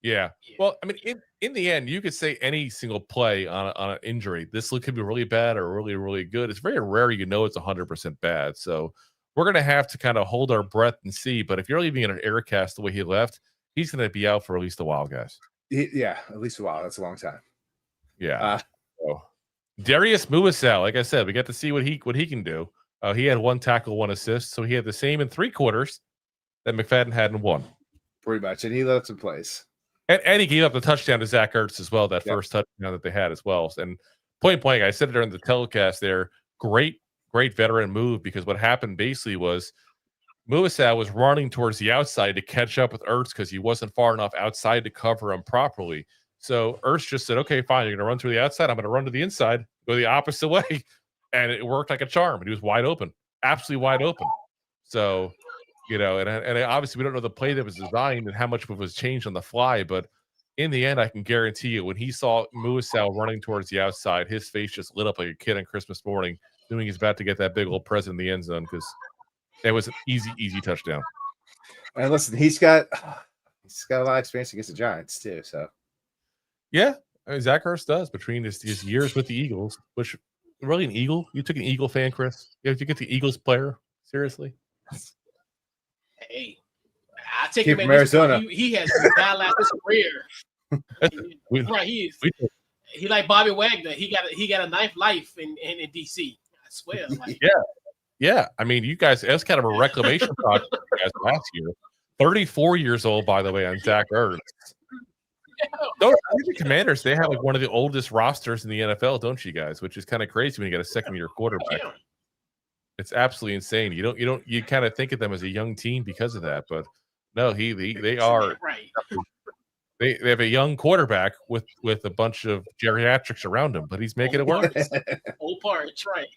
Speaker 1: Yeah. Well, I mean, in the end, you could say any single play on an injury. This could be really bad or really, really good. It's very rare you know it's 100% bad. So we're going to have to kind of hold our breath and see. But if you're leaving in an air cast the way he left, he's going to be out for at least a while, guys.
Speaker 3: Yeah, at least a while. That's a long time.
Speaker 1: Yeah. Darius Muasau, like I said, we got to see what he can do. He had 1 tackle, 1 assist. So he had the same in 3 quarters that McFadden had in 1.
Speaker 3: Pretty much. And he left some plays.
Speaker 1: And he gave up the touchdown to Zach Ertz as well, that first touchdown that they had as well. And point blank, I said it during the telecast there, great veteran move, because what happened basically was Muasau was running towards the outside to catch up with Ertz because he wasn't far enough outside to cover him properly. So Ertz just said, okay, fine, you're going to run through the outside. I'm going to run to the inside, go the opposite way. And it worked like a charm. And he was wide open, absolutely wide open. So you know, and obviously we don't know the play that was designed and how much was changed on the fly, but in the end, I can guarantee you when he saw Muasau running towards the outside, his face just lit up like a kid on Christmas morning, knowing he's about to get that big old present in the end zone because it was an easy touchdown.
Speaker 3: And listen, he's got a lot of experience against the Giants too. So
Speaker 1: yeah, I mean, Zach Ertz does between his years with the Eagles, which really an Eagle. You took an Eagle fan, Chris. You get the Eagles player seriously.
Speaker 2: Hey, I take
Speaker 3: Kid
Speaker 2: him
Speaker 3: from
Speaker 2: in
Speaker 3: Arizona.
Speaker 2: He has dialed his career. Right, he like Bobby Wagner. He got a ninth life in DC. I swear. Like,
Speaker 1: yeah. I mean, you guys, that's kind of a reclamation project for you guys last year. 34 years old, by the way, on Zach Ertz. Don't the Commanders? They have like one of the oldest rosters in the NFL, don't you guys? Which is kind of crazy when you get a second-year quarterback.
Speaker 2: yeah.
Speaker 1: It's absolutely insane. You kind of think of them as a young team because of that, but no, they are
Speaker 2: right.
Speaker 1: They have a young quarterback with a bunch of geriatrics around him, but he's making it work.
Speaker 2: Old parts, right.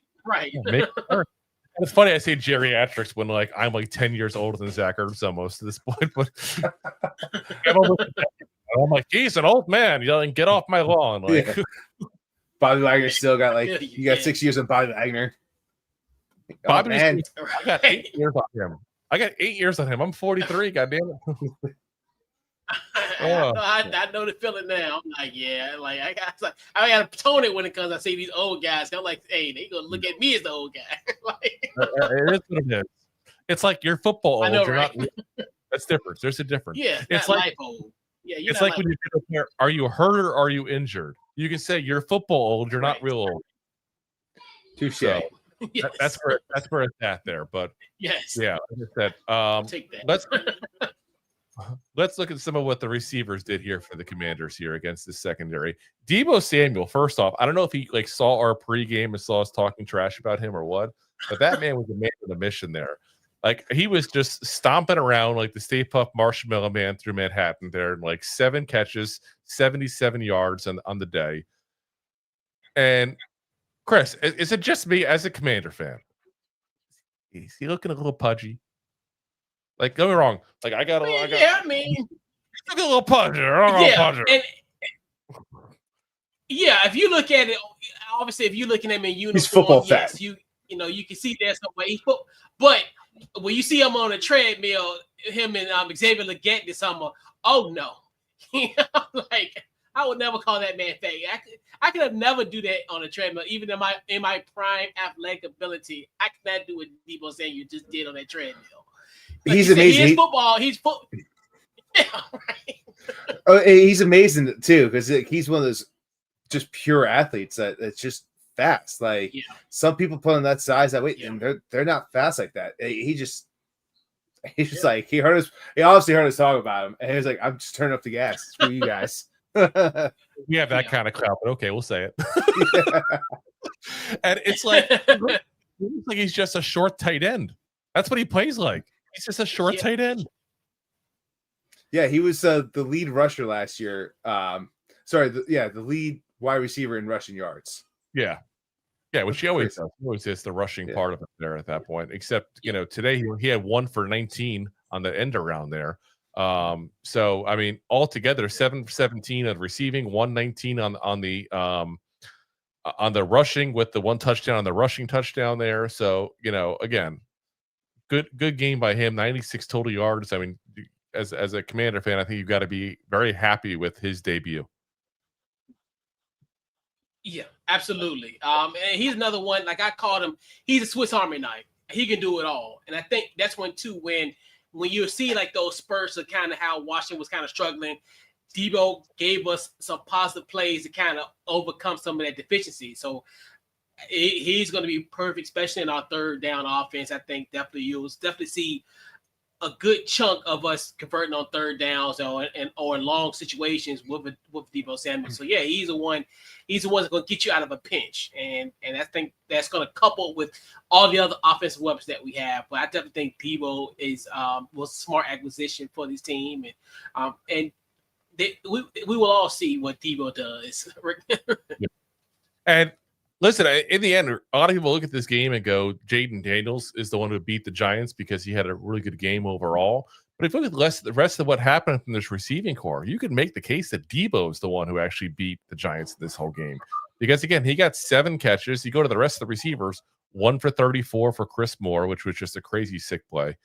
Speaker 1: Make it work. It's funny I say geriatrics when like I'm like 10 years older than Zach Ertz almost at this point, but I'm like, he's an old man yelling, "Get off my lawn!" Like
Speaker 3: Bobby Wagner still got like you got 6 years on Bobby Wagner.
Speaker 1: Bobby, I got 8 years on him. I got 8 years on him. I'm 43. Goddamn it.
Speaker 2: I know the feeling now. I'm like, yeah, like I got to tone it when it comes. I see these old guys. I'm like, hey, they gonna look at me as the old guy. Like,
Speaker 1: it is what it is. It's like you're football old.
Speaker 2: I know,
Speaker 1: you're
Speaker 2: right?
Speaker 1: not. That's different. There's a difference.
Speaker 2: Yeah,
Speaker 1: it's
Speaker 2: not
Speaker 1: like
Speaker 2: life old. Yeah,
Speaker 1: it's like when you get a pair, are you hurt or are you injured? You can say you're football old. You're not real old.
Speaker 3: Touche.
Speaker 1: So,
Speaker 2: yes.
Speaker 1: that's where it's at there. But
Speaker 2: yes,
Speaker 1: yeah, like I said,
Speaker 2: take that.
Speaker 1: Let's look at some of what the receivers did here for the Commanders here against the secondary. Deebo Samuel, first off, I don't know if he like saw our pregame and saw us talking trash about him or what, but that man was a man with a mission there. Like he was just stomping around like the Stay Puft Marshmallow Man through Manhattan there, and like 7 catches, 77 yards on the day. And Chris, is it just me as a Commander fan? Is he looking a little pudgy? Like, don't get me wrong. Like, I got
Speaker 2: I mean,
Speaker 1: a little pudgy.
Speaker 2: And yeah, if you look at it, obviously, if you're looking at him in uniform,
Speaker 3: he's football
Speaker 2: yes,
Speaker 3: fat.
Speaker 2: you know, you can see there's some way. But when you see him on a treadmill, him and Xavier Legette this summer, oh no, like I would never call that man fat. I could have never do that on a treadmill, even in my prime athletic ability. I could not do what Deebo Samuel just did on that treadmill. Like
Speaker 3: he's amazing.
Speaker 2: He is football. He's football. Yeah, right.
Speaker 3: Oh, he's amazing too because he's one of those just pure athletes that's just fast. Like some people put on that size that weight, and they're not fast like that. He's just like he obviously heard us talk about him, and he was like, "I'm just turning up the gas for you guys."
Speaker 1: We have that kind of crowd, but okay, we'll say it. And it's like he's just a short tight end. That's what he plays like. He's just a short tight end.
Speaker 3: Yeah, he was the lead rusher last year. The lead wide receiver in rushing yards. Yeah,
Speaker 1: which he always does. He always is the rushing part of it there at that point. Except, today he had 1 for 19 on the end around there. So I mean, altogether 7 for 17 on receiving, 119 on the rushing with the 1 touchdown on the rushing touchdown there. So again, good game by him. 96 total yards. I mean, as a Commander fan, I think you've got to be very happy with his debut.
Speaker 2: Yeah, absolutely. And he's another one. Like I called him, he's a Swiss Army knife. He can do it all. And I think that's when you see like those spurts of kind of how Washington was kind of struggling, Deebo gave us some positive plays to kind of overcome some of that deficiency. So he's going to be perfect, especially in our third down offense. I think you'll definitely see a good chunk of us converting on third downs or in long situations with Deebo Samuel. So yeah, he's the one that's going to get you out of a pinch, and I think that's going to couple with all the other offensive weapons that we have. But I definitely think Deebo was a smart acquisition for this team, and we will all see what Deebo does.
Speaker 1: And Listen, in the end, a lot of people look at this game and go, Jaden Daniels is the one who beat the Giants because he had a really good game overall. But if you look at the rest of what happened from this receiving core, you could make the case that Deebo is the one who actually beat the Giants in this whole game. Because, again, he got 7 catches. You go to the rest of the receivers, 1 for 34 for Chris Moore, which was just a crazy sick play.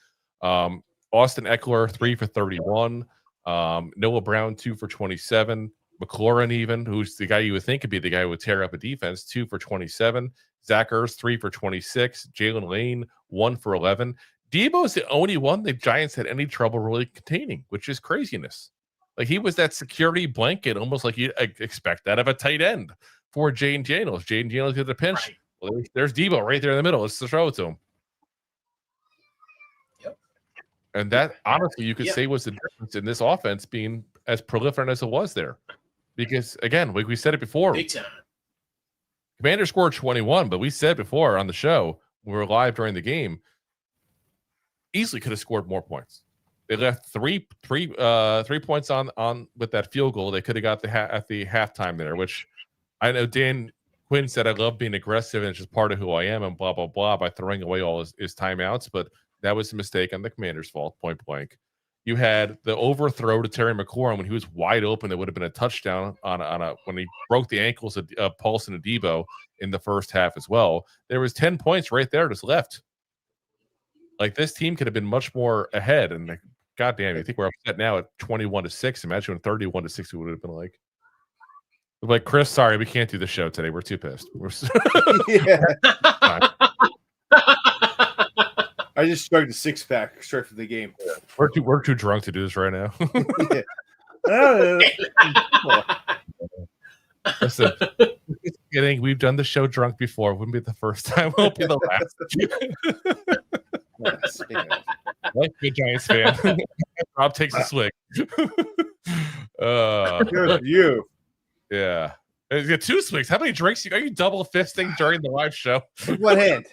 Speaker 1: Austin Eckler, 3 for 31. Noah Brown, 2 for 27. McLaurin, even, who's the guy you would think could be the guy who would tear up a defense, 2 for 27. Zach Ertz, 3 for 26. Jalen Lane, 1 for 11. Deebo is the only one the Giants had any trouble really containing, which is craziness. Like, he was that security blanket, almost like you'd expect that of a tight end for Jaden Daniels. Jaden Daniels gets a pinch.
Speaker 2: Right.
Speaker 1: Well, there's Deebo right there in the middle. Let's throw it to him.
Speaker 2: Yep.
Speaker 1: And that, honestly, you could say was the difference in this offense being as prolific as it was there. Because, again, like we said it before,
Speaker 2: Big time.
Speaker 1: Commander scored 21, but we said before on the show, we were live during the game, easily could have scored more points. They left three points on with that field goal. They could have got at the halftime there, which I know Dan Quinn said, I love being aggressive and it's just part of who I am and blah, blah, blah, by throwing away all his timeouts. But that was a mistake on the Commander's fault, point blank. You had the overthrow to Terry McLaurin when he was wide open. That would have been a touchdown when he broke the ankles of Paulson and Deebo in the first half as well. There was 10 points right there just left. Like, this team could have been much more ahead. And goddamn, I think we're upset now at 21-6. Imagine when 31-6 would have been like. Like, Chris, sorry, we can't do the show today. We're too pissed.
Speaker 3: I just struck the 6-pack straight from the game.
Speaker 1: We're too drunk to do this right now. Listen, kidding. We've done the show drunk before. Wouldn't be the first time. Won't be the last. Like good Giants fan. Rob takes a swig.
Speaker 3: You.
Speaker 1: Yeah. You got 2 swigs. How many drinks are you double fisting during the live show?
Speaker 3: With one hand.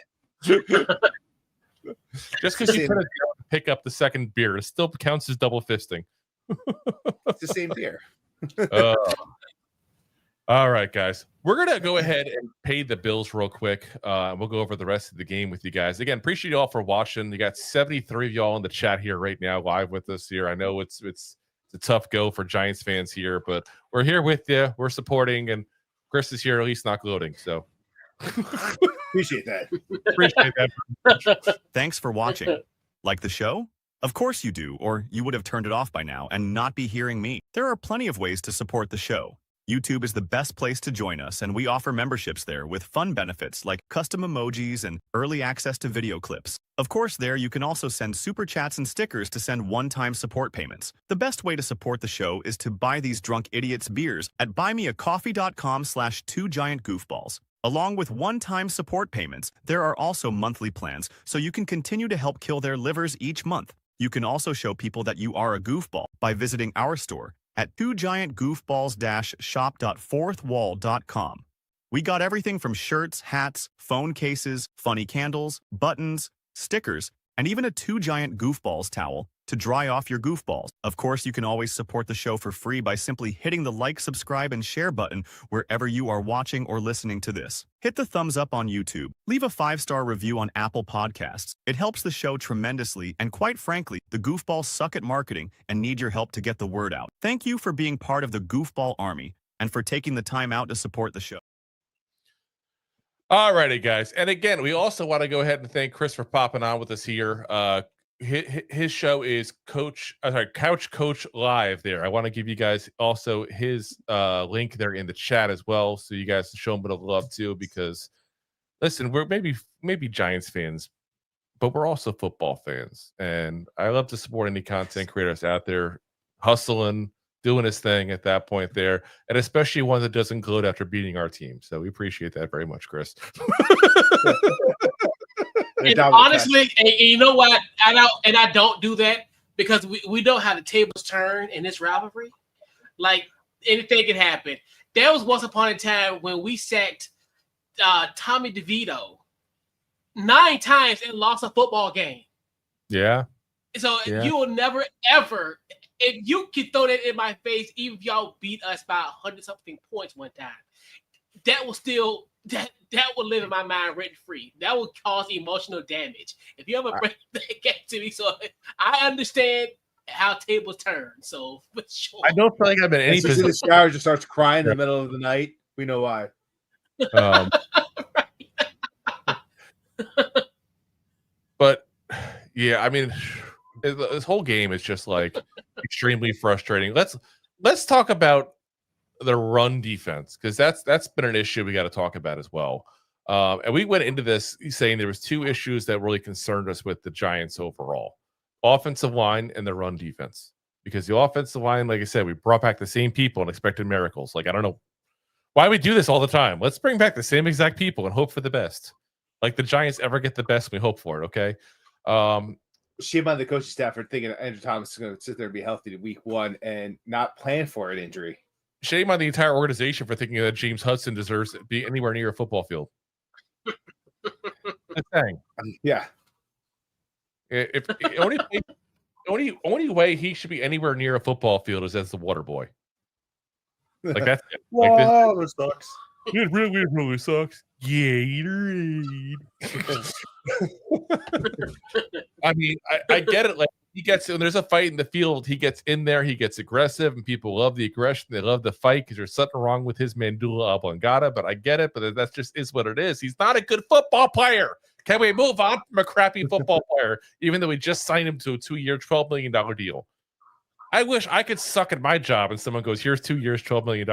Speaker 1: Just because you put it down to pick up the second beer, it still counts as double fisting.
Speaker 3: It's the same beer.
Speaker 1: All right, guys. We're going to go ahead and pay the bills real quick. We'll go over the rest of the game with you guys. Again, appreciate you all for watching. You got 73 of y'all in the chat here right now, live with us here. I know it's a tough go for Giants fans here, but we're here with you. We're supporting, and Chris is here at least not gloating. So
Speaker 3: appreciate that.
Speaker 1: Appreciate that.
Speaker 5: Thanks for watching. Like the show? Of course you do, or you would have turned it off by now and not be hearing me. There are plenty of ways to support the show. YouTube is the best place to join us, and we offer memberships there with fun benefits like custom emojis and early access to video clips. Of course, there you can also send super chats and stickers to send one-time support payments. The best way to support the show is to buy these drunk idiots beers at buymeacoffee.com/2giantgoofballs. Along with one-time support payments, there are also monthly plans, so you can continue to help kill their livers each month. You can also show people that you are a goofball by visiting our store at 2giantgoofballs-shop.fourthwall.com. We got everything from shirts, hats, phone cases, funny candles, buttons, stickers, and even a 2 Giant Goofballs towel to dry off your goofballs. Of course, you can always support the show for free by simply hitting the like, subscribe, and share button wherever you are watching or listening to this. Hit the thumbs up on YouTube. Leave a 5-star review on Apple Podcasts. It helps the show tremendously, and quite frankly, the goofballs suck at marketing and need your help to get the word out. Thank you for being part of the Goofball Army and for taking the time out to support the show.
Speaker 1: All righty, guys. And again, we also want to go ahead and thank Chris for popping on with us here. His show is Couch Coach Live there. I want to give you guys also his link there in the chat as well, so you guys show him a bit of love too, because listen, we're maybe Giants fans, but we're also football fans, and I love to support any content creators out there hustling, doing his thing at that point there, and especially one that doesn't gloat after beating our team. So we appreciate that very much, Chris.
Speaker 2: And honestly, and you know what? I don't do that because we know how the tables turn in this rivalry. Like, anything can happen. There was once upon a time when we sacked Tommy DeVito 9 times and lost a football game.
Speaker 1: Yeah.
Speaker 2: So you will never ever, if you can throw that in my face, even if y'all beat us by 100-something points one time, that will still that will live in my mind rent free. That will cause emotional damage if you ever bring that game to me. So I understand how tables turn. So for sure,
Speaker 1: I don't feel like I'm in any
Speaker 3: He's in the
Speaker 1: position.
Speaker 3: shower, just starts crying in the middle of the night. We know why.
Speaker 1: But yeah, I mean, this whole game is just like extremely frustrating. Let's talk about the run defense, because that's been an issue we got to talk about as well. And we went into this saying there was two issues that really concerned us with the Giants overall: offensive line and the run defense. Because the offensive line, like I said, we brought back the same people and expected miracles. Like, I don't know why we do this all the time. Let's bring back the same exact people and hope for the best. Like the Giants ever get the best, we hope for it. Okay.
Speaker 3: Shame on the coaching staff for thinking Andrew Thomas is going to sit there and be healthy to week 1 and not plan for an injury.
Speaker 1: Shame on the entire organization for thinking that James Hudson deserves to be anywhere near a football field. That's thing.
Speaker 3: Yeah.
Speaker 1: If only way he should be anywhere near a football field is as the water boy. Like that's it. Like
Speaker 3: That sucks.
Speaker 1: it really sucks. Gatorade. I mean, I get it. Like he gets when there's a fight in the field, he gets in there, he gets aggressive, and people love the aggression. They love the fight because there's something wrong with his medulla oblongata. But I get it. But that's just is what it is. He's not a good football player. Can we move on from a crappy football player, even though we just signed him to a 2-year, $12 million deal? I wish I could suck at my job and someone goes, here's 2 years, $12 million.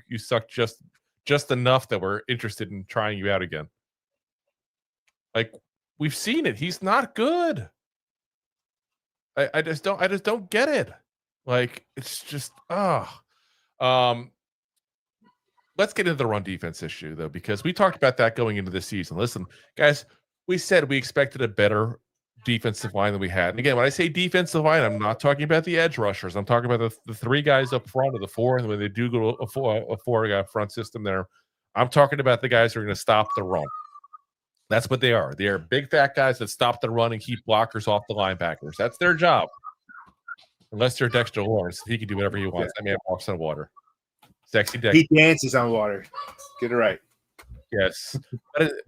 Speaker 1: You suck just enough that we're interested in trying you out again. Like, we've seen it. He's not good. I just don't get it. Like, it's just let's get into the run defense issue though, because we talked about that going into the season. Listen, guys, we said we expected a better defensive line than we had. And again, when I say defensive line, I'm not talking about the edge rushers. I'm talking about the 3 guys up front or the 4, and when they do go to a 4 front system there, I'm talking about the guys who are going to stop the run. That's what they are. They are big fat guys that stop the run and keep blockers off the linebackers. That's their job. Unless they're Dexter Lawrence, he can do whatever he wants. That man walks on water. Sexy Dexter.
Speaker 3: He dances on water. Get it right.
Speaker 1: Yes.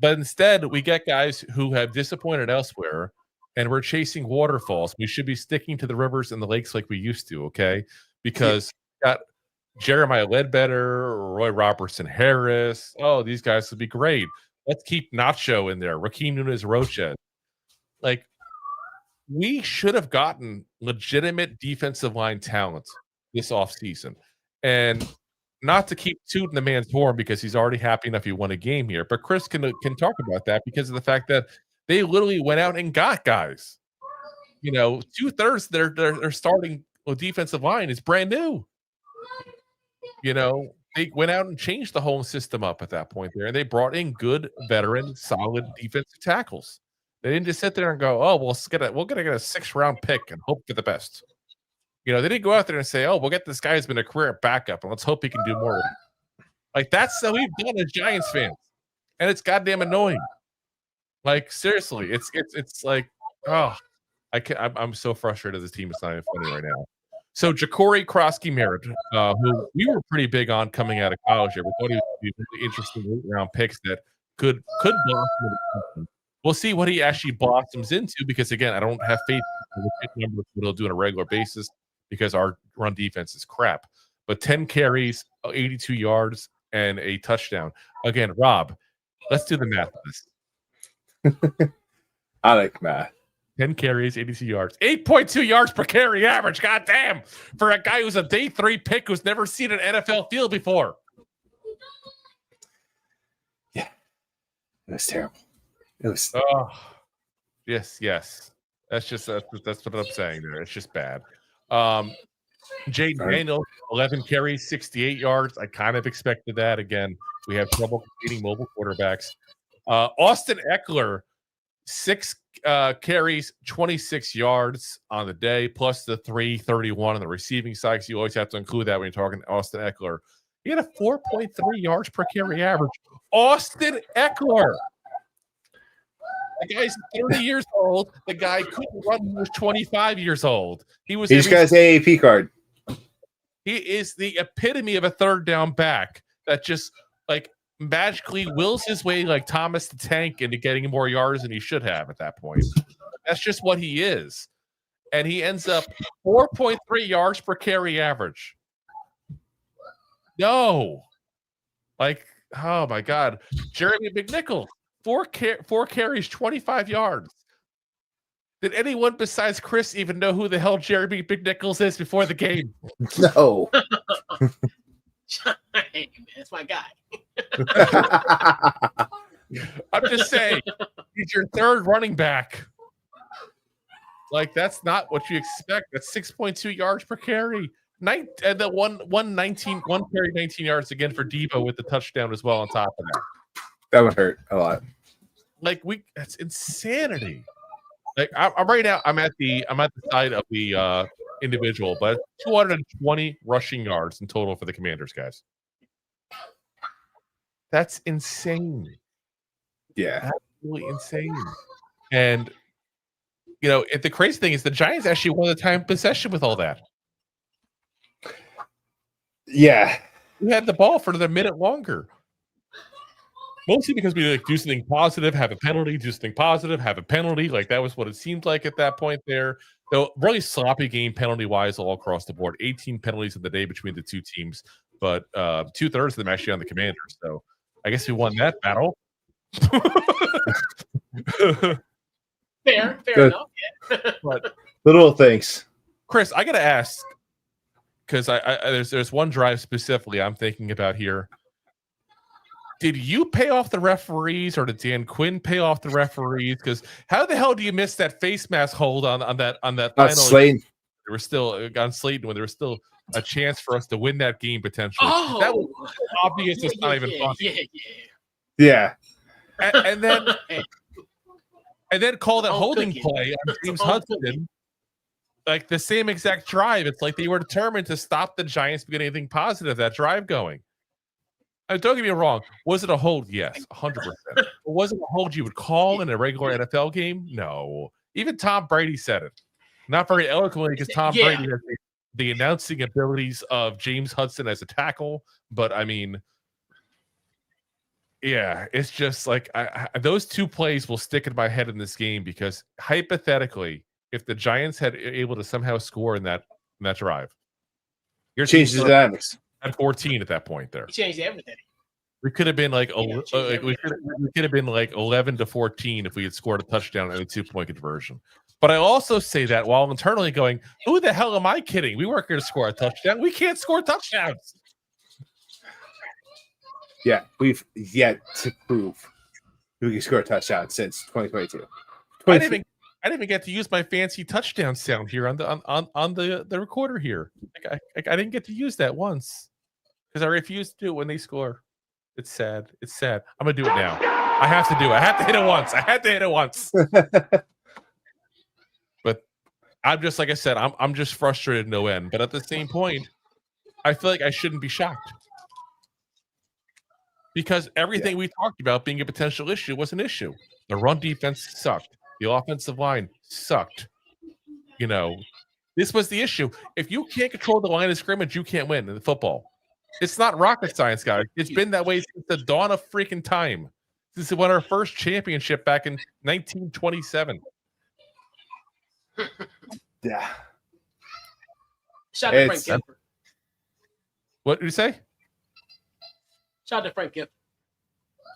Speaker 1: But instead, we get guys who have disappointed elsewhere, and we're chasing waterfalls. We should be sticking to the rivers and the lakes like we used to, okay? Because we got Jeremiah Ledbetter, Roy Robertson Harris. Oh, these guys would be great. Let's keep Nacho in there. Raheem Nunez-Roches. Like, we should have gotten legitimate defensive line talent this offseason. And not to keep tooting the man's horn because he's already happy enough he won a game here. But Chris can talk about that because of the fact that they literally went out and got guys. You know, 2/3 their starting defensive line is brand new. You know, they went out and changed the whole system up at that point there, and they brought in good, veteran, solid defensive tackles. They didn't just sit there and go, "Oh, we're gonna get a 6th-round pick and hope for the best." You know, they didn't go out there and say, "Oh, we'll get this guy who's been a career backup and let's hope he can do more." Like that's how we've done as Giants fans, and it's goddamn annoying. Like seriously, it's like, oh, I'm so frustrated. This team is not even funny right now. So Ja'Cory Krosky-Merritt, who we were pretty big on coming out of college here, we thought he would be really interesting late-round picks that could blossom. We'll see what he actually blossoms into because again, I don't have faith in the numbers what he'll do on a regular basis because our run defense is crap. But 10 carries, 82 yards, and a touchdown. Again, Rob, let's do the math on this.
Speaker 3: I like math.
Speaker 1: 10 carries, 82 yards, 8.2 yards per carry average. God damn. For a guy who's a day 3 pick who's never seen an NFL field before.
Speaker 3: Yeah. It was terrible. It was.
Speaker 1: Oh, yes. That's what I'm saying there. It's just bad. Jay Daniels, 11 carries, 68 yards. I kind of expected that. Again, we have trouble competing mobile quarterbacks. Austin Eckler, 6 carries, 26 yards on the day, plus the 331 on the receiving side. So you always have to include that when you're talking Austin Eckler. He had a 4.3 yards per carry average. Austin Eckler. The guy's 30 years old. The guy couldn't run when he was 25 years old. He just
Speaker 3: got his AAP card.
Speaker 1: He is the epitome of a 3rd down back that just like magically wills his way like Thomas the Tank into getting more yards than he should have at that point. That's just what he is. And he ends up 4.3 yards per carry average. No. Like, oh my God. Jeremy McNichol, four carries, 25 yards. Did anyone besides Chris even know who the hell Jeremy McNichols is before the game?
Speaker 3: No.
Speaker 2: Hey, man, that's my guy.
Speaker 1: I'm just saying, he's your third running back. Like, that's not what you expect. That's 6.2 yards per carry. And the one carry, 19 yards again for Deebo with the touchdown as well on top of that.
Speaker 3: That would hurt a lot.
Speaker 1: Like, that's insanity. Like, I'm right now, I'm at the side of the individual, but 220 rushing yards in total for the Commanders, guys. That's insane.
Speaker 3: Yeah.
Speaker 1: Absolutely insane. And you know, the crazy thing is the Giants actually won the time possession with all that.
Speaker 3: Yeah.
Speaker 1: We had the ball for another minute longer. Mostly because we like do something positive, have a penalty, do something positive, have a penalty. Like that was what it seemed like at that point there. Though really sloppy game penalty-wise all across the board. 18 penalties of the day between the two teams, but 2/3 of them actually on the Commanders. So I guess we won that battle.
Speaker 2: Fair enough. Yeah.
Speaker 1: But
Speaker 3: little things.
Speaker 1: Chris, I gotta ask, because there's one drive specifically I'm thinking about here. Did you pay off the referees, or did Dan Quinn pay off the referees? Because how the hell do you miss that face mask hold on that final?
Speaker 3: Slayton.
Speaker 1: There was still on Slayton when there was still a chance for us to win that game potentially.
Speaker 2: Oh,
Speaker 1: that was obvious. It's not even funny.
Speaker 3: Yeah.
Speaker 1: And then call that holding
Speaker 2: cookie.
Speaker 1: play on James Hudson. Like the same exact drive. It's like they were determined to stop the Giants from getting anything positive that drive going. Don't get me wrong. Was it a hold? Yes, 100%. But was it a hold you would call in a regular NFL game? No. Even Tom Brady said it. Not very eloquently, because Tom Brady has the announcing abilities of James Hudson as a tackle. But I mean, yeah, it's just like those two plays will stick in my head in this game, because hypothetically, if the Giants had able to somehow score in that drive, you're
Speaker 3: changed the dynamics.
Speaker 1: At 14 at that point there.
Speaker 2: He changed everything.
Speaker 1: We could have been like we could have been like 11-14 if we had scored a touchdown and a 2-point conversion. But I also say that while internally going, who the hell am I kidding? We weren't going to score a touchdown. We can't score touchdowns.
Speaker 3: Yeah, we've yet to prove we can score a touchdown since 2022.
Speaker 1: I didn't even get to use my fancy touchdown sound here on the recorder here. I didn't get to use that once because I refuse to do it when they score. It's sad. It's sad. I'm gonna do it now. I have to do it. I have to hit it once. But I'm just, like I said, I'm just frustrated no end. But at the same point, I feel like I shouldn't be shocked, because everything we talked about being a potential issue was an issue. The run defense sucked. The offensive line sucked. You know, this was the issue. If you can't control the line of scrimmage, you can't win in football. It's not rocket science, guys. It's been that way since the dawn of freaking time. Since we won our first championship back in 1927.
Speaker 3: Yeah.
Speaker 2: Shout out to Frank Gifford.
Speaker 1: What did you say?
Speaker 2: Shout out to Frank Gifford.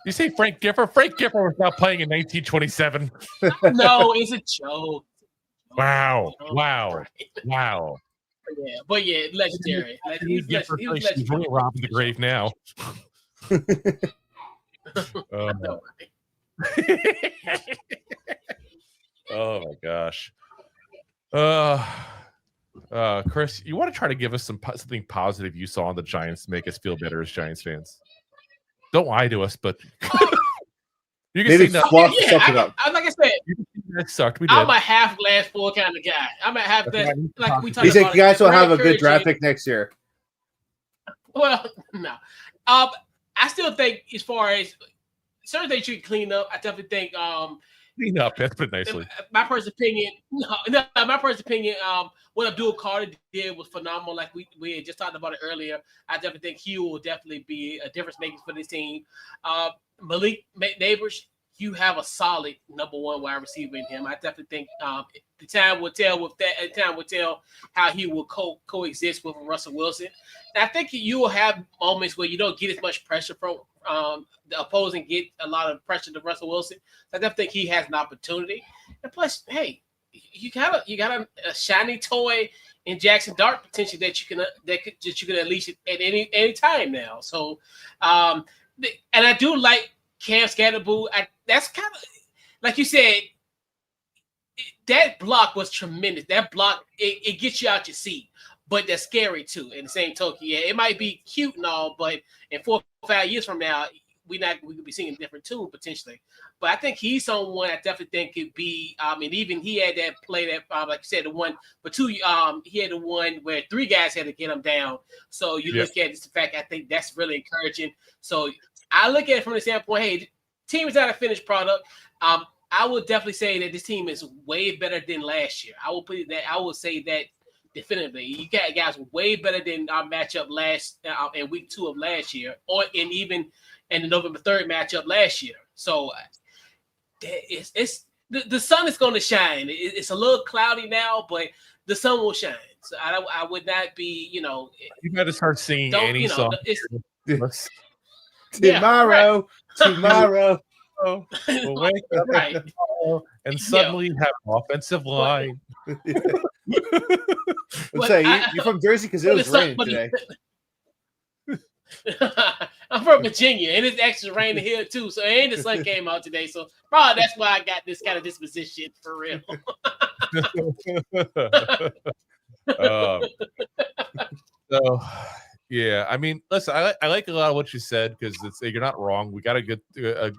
Speaker 1: You say Frank Gifford? Frank Gifford was not playing in 1927.
Speaker 2: No, it's a joke.
Speaker 1: Wow.
Speaker 2: Yeah, but yeah, legendary. He's legendary.
Speaker 1: Robbing the grave now. Oh my gosh. Chris, you want to try to give us something positive you saw on the Giants to make us feel better as Giants fans? Don't lie to us, but you can say nothing.
Speaker 2: Like I said,
Speaker 1: that sucked.
Speaker 2: I'm a half glass full kind of guy. I'm a half glass. Like we talked
Speaker 3: about. He said, "You guys will have a good draft
Speaker 2: encouraging.
Speaker 3: pick next year."
Speaker 2: Well, no. I still think, as far as certain things you can clean up, I definitely think
Speaker 1: Clean up. That's put nicely.
Speaker 2: My personal opinion, what Abdul Carter did was phenomenal. Like we had just talked about it earlier. I definitely think he will definitely be a difference maker for this team. Malik Neighbors, you have a solid number one wide receiver in him. I definitely think the time will tell with that. The time will tell how he will coexist with Russell Wilson. And I think you will have moments where you don't get as much pressure from the opposing, get a lot of pressure to Russell Wilson. So I definitely think he has an opportunity. And plus, hey, you got a shiny toy in Jackson Dart potential that you can unleash at any time now. So, and I do like Cam Scatterboo. That's kind of like you said. That block was tremendous. That block it gets you out your seat, but that's scary too. In the same token, yeah, it might be cute and all, but in 4 or 5 years from now, we could be seeing a different tune potentially. But I think he's someone I definitely think could be. And even he had that play that, like you said, the one, but two. He had the one where 3 guys had to get him down. So you look at this fact. I think that's really encouraging. So I look at it from the standpoint, hey, the team is not a finished product. I would definitely say that this team is way better than last year. I will say that definitively. You got guys way better than our matchup in week 2 of last year, or even in the November 3rd matchup last year. So it's the sun is going to shine. It's a little cloudy now, but the sun will shine. So I would not be,
Speaker 1: You got to start singing any song.
Speaker 3: Tomorrow.
Speaker 1: We'll wake up
Speaker 2: right.
Speaker 1: and suddenly have an offensive line.
Speaker 3: I'm saying you're from Jersey because it was raining today.
Speaker 2: I'm from Virginia, and it's actually raining here too. So and the sun came out today. So probably that's why I got this kind of disposition for real.
Speaker 1: So yeah, I mean, listen, I like a lot of what you said because you're not wrong. We got a good a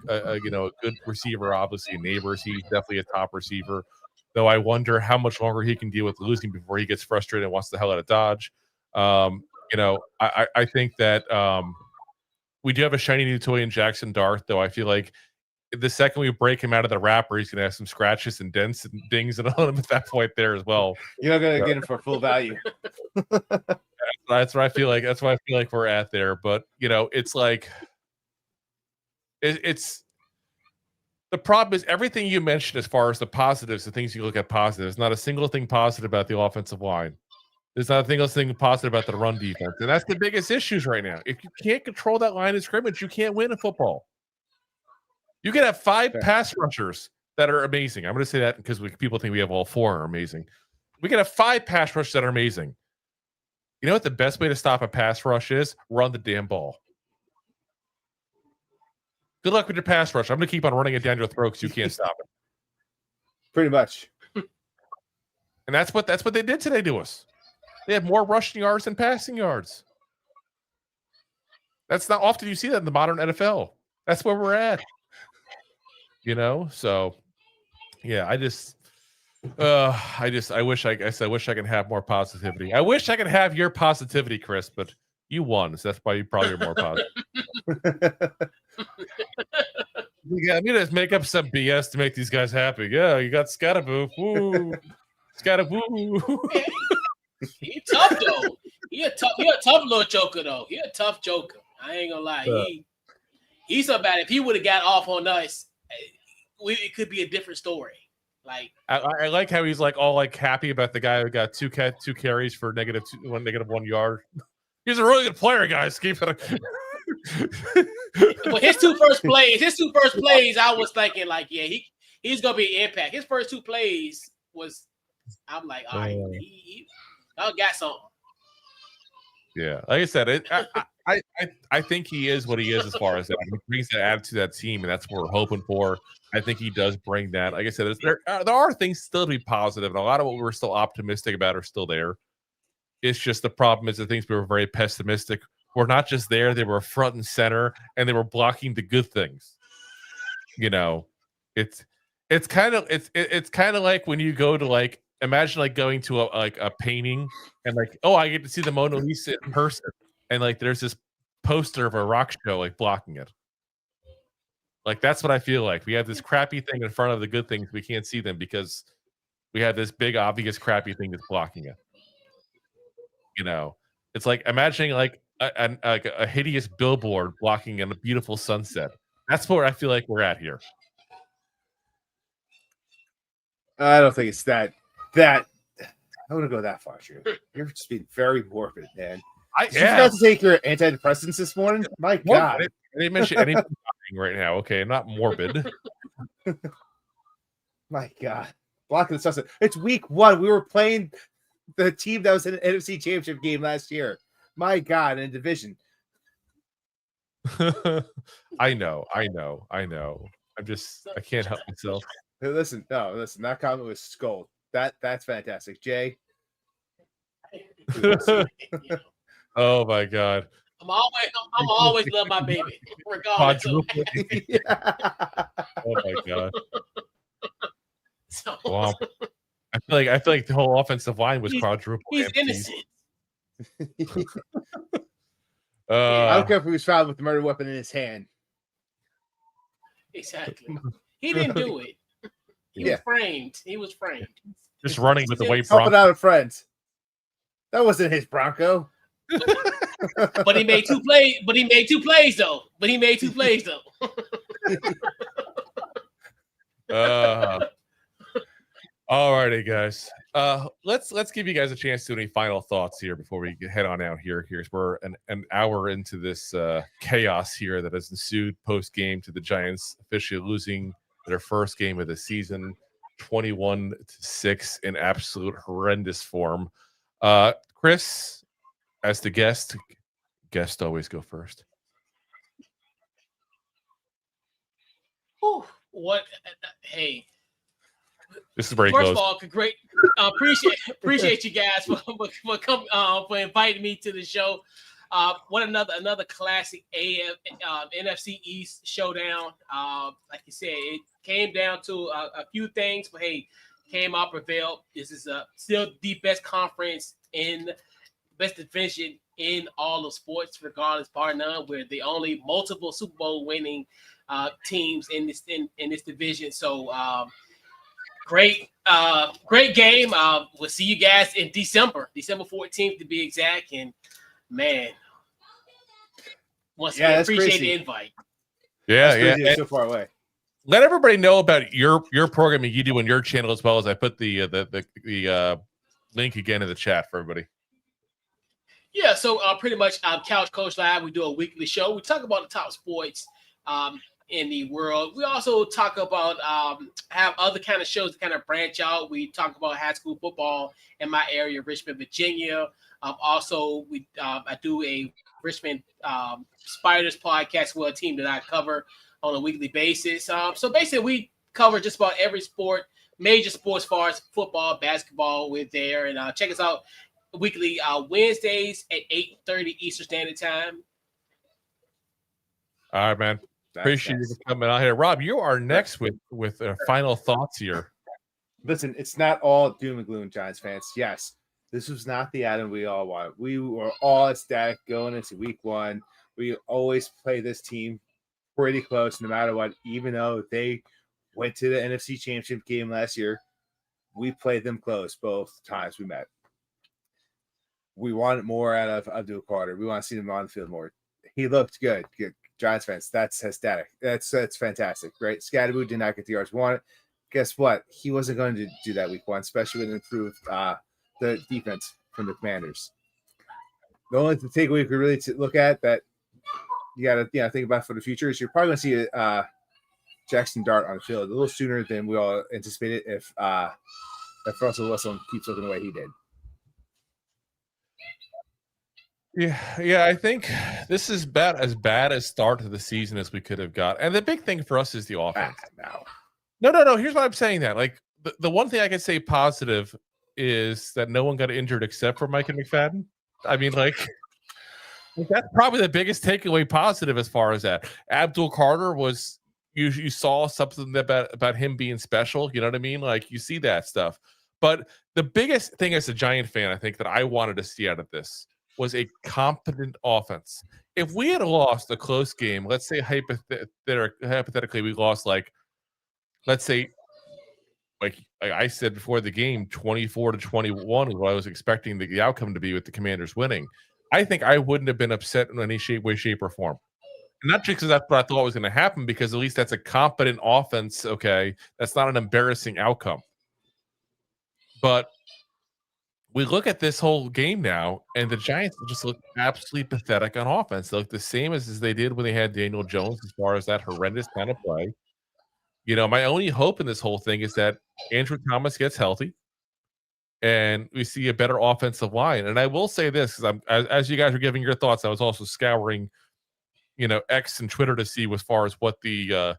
Speaker 1: good receiver, obviously. Neighbors, he's definitely a top receiver. Though I wonder how much longer he can deal with losing before he gets frustrated and wants the hell out of Dodge. I think that we do have a shiny new toy in Jackson Dart, though I feel like the second we break him out of the wrapper, he's going to have some scratches and dents and dings and all of them at that point there as well.
Speaker 3: You're not going to get him for full value.
Speaker 1: That's what I feel like. That's why I feel like we're at there. But, it's like it's the problem is everything you mentioned as far as the positives, the things you look at positives, not a single thing positive about the offensive line. There's not a single thing positive about the run defense. And that's the biggest issues right now. If you can't control that line of scrimmage, you can't win in football. You can have 5 pass rushers that are amazing. I'm going to say that because people think we have all 4 are amazing. We can have 5 pass rushers that are amazing. You know what the best way to stop a pass rush is? Run the damn ball. Good luck with your pass rush. I'm going to keep on running it down your throat because you can't stop it.
Speaker 3: Pretty much.
Speaker 1: And that's what they did today to us. They have more rushing yards than passing yards. That's not often you see that in the modern NFL. That's where we're at. So yeah, I wish I can have more positivity. I wish I could have your positivity, Chris, but you won, so that's why you probably are more positive. Yeah, I'm gonna just make up some BS to make these guys happy. Yeah, you got Scatterboo. Woo. Scatterboo.
Speaker 2: He tough though. He a tough little joker though. He a tough joker. I ain't gonna lie. He's somebody. If he would have got off on us, it could be a different story. Like
Speaker 1: I like how he's like all like happy about the guy who got two carries for -1 yard. He's a really good player, guys. Keep it.
Speaker 2: But his two first plays, I was thinking like, yeah, he's gonna be an impact. His first 2 plays was, I'm like, all right, he got something.
Speaker 1: Yeah, like I said, I think he is what he is as far as that. He brings that attitude to that team, and that's what we're hoping for. I think he does bring that. Like I said, there are things still to be positive, and a lot of what we're still optimistic about are still there. It's just the problem is the things we were very pessimistic were not just there; they were front and center, and they were blocking the good things. It's kind of like when you go to like imagine like going to a painting and like, oh, I get to see the Mona Lisa in person, and like there's this poster of a rock show like blocking it. Like that's what I feel like. We have this crappy thing in front of the good things. We can't see them because we have this big, obvious, crappy thing that's blocking it. It's like imagining like a hideous billboard blocking a beautiful sunset. That's where I feel like we're at here.
Speaker 3: I don't think it's that. I wouldn't go that far, Drew. You're just being very morbid, man. Did you forgot to take your antidepressants this morning? My God.
Speaker 1: I didn't mention anything right now. Okay, I'm not morbid.
Speaker 3: My God. Blocking the sunset. It's week 1. We were playing the team that was in an NFC Championship game last year. My God, in a division.
Speaker 1: I know. I can't help myself.
Speaker 3: Listen, that comment was skull. That's fantastic. Jay.
Speaker 1: Oh my God.
Speaker 2: I'm always love my baby, regardless.
Speaker 1: Oh my God.
Speaker 2: So,
Speaker 1: wow. I feel like the whole offensive line was quadruple.
Speaker 2: He's innocent.
Speaker 3: I don't care if he was found with the murder weapon in his hand.
Speaker 2: Exactly. He didn't do it. He was framed. He was framed.
Speaker 1: Just running with the white
Speaker 3: Bronco.
Speaker 1: Bronco.
Speaker 3: Helping out a friend. That wasn't his Bronco.
Speaker 2: But he made 2 plays. But he made 2 plays though.
Speaker 1: Alrighty, guys. Let's give you guys a chance to do any final thoughts here before we head on out here. We're an hour into this chaos here that has ensued post game to the Giants officially losing their first game of the season, 21-6 in absolute horrendous form. Chris, as the guest always go first.
Speaker 2: Whew, what? Hey.
Speaker 1: This is very
Speaker 2: First
Speaker 1: close.
Speaker 2: of all, great. Appreciate you guys for inviting me to the show. What another classic NFC East showdown. Like you said, it came down to a few things, but hey, came out prevailed. This is still the best conference in best division in all of sports, regardless, bar none. We're the only multiple Super Bowl winning teams in this division. So great game. We'll see you guys in December 14th to be exact. And man, once again, appreciate
Speaker 3: crazy.
Speaker 2: the invite.
Speaker 3: Yeah. So far away.
Speaker 1: Let everybody know about your programming you do on your channel as well as I put the link again in the chat for everybody.
Speaker 2: Yeah, so pretty much Couch Coach Live, we do a weekly show. We talk about the top sports in the world. We also talk about have other kind of shows that kind of branch out. We talk about high school football in my area, Richmond, Virginia. Also, I do a Richmond Spiders podcast with a team that I cover on a weekly basis. So basically, we cover just about every sport, major sports as far as football, basketball. We're there. And check us out weekly Wednesdays at 8:30 Eastern Standard Time.
Speaker 1: All right, man. Appreciate you coming out here. Rob, you are next with final thoughts here.
Speaker 3: Listen, it's not all doom and gloom, Giants fans. Yes, this was not the Adam we all wanted. We were all ecstatic going into week 1. We always play this team pretty close no matter what, even though they went to the NFC Championship game last year. We played them close both times we met. We wanted more out of Abdul Carter. We want to see him on the field more. He looked good. Giants fans, that's ecstatic. That's fantastic, right? Scadaboo did not get the yards wanted. Guess what? He wasn't going to do that week 1, especially with improved the defense from the Commanders. The only takeaway we really look at that you got to think about for the future is you're probably going to see Jackson Dart on the field a little sooner than we all anticipated if Russell Wilson keeps looking the way he did.
Speaker 1: Yeah, I think this is as bad a start to the season as we could have got. And the big thing for us is the offense. No. Here's why I'm saying that. Like the one thing I can say positive is that no one got injured except for Micah McFadden. I mean, like that's probably the biggest takeaway positive as far as that. Abdul Carter was you saw something about him being special. You know what I mean? Like you see that stuff. But the biggest thing as a Giant fan, I think that I wanted to see out of this was a competent offense. If we had lost a close game, let's say hypothetically we lost like, let's say, like I said before the game, 24-21 is what I was expecting the outcome to be with the Commanders winning. I think I wouldn't have been upset in any way, shape, or form. And not just because that's what I thought was going to happen, because at least that's a competent offense. Okay, that's not an embarrassing outcome. But we look at this whole game now, and the Giants just look absolutely pathetic on offense. They look the same as they did when they had Daniel Jones, as far as that horrendous kind of play. You know, my only hope in this whole thing is that Andrew Thomas gets healthy and we see a better offensive line. And I will say this, because as you guys are giving your thoughts, I was also scouring, you know, X and Twitter to see as far as what the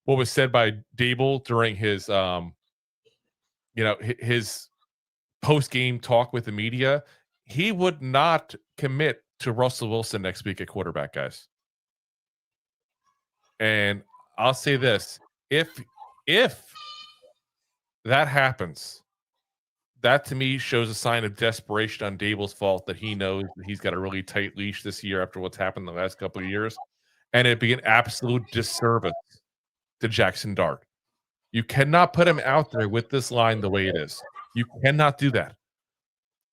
Speaker 1: what was said by Daboll during his you know, his post-game talk with the media. He would not commit to Russell Wilson next week at quarterback, guys. And I'll say this, if that happens, that to me shows a sign of desperation on Daboll's fault, that he knows that he's got a really tight leash this year after what's happened the last couple of years. And it'd be an absolute disservice to Jackson Dart. You cannot put him out there with this line the way it is. You cannot do that.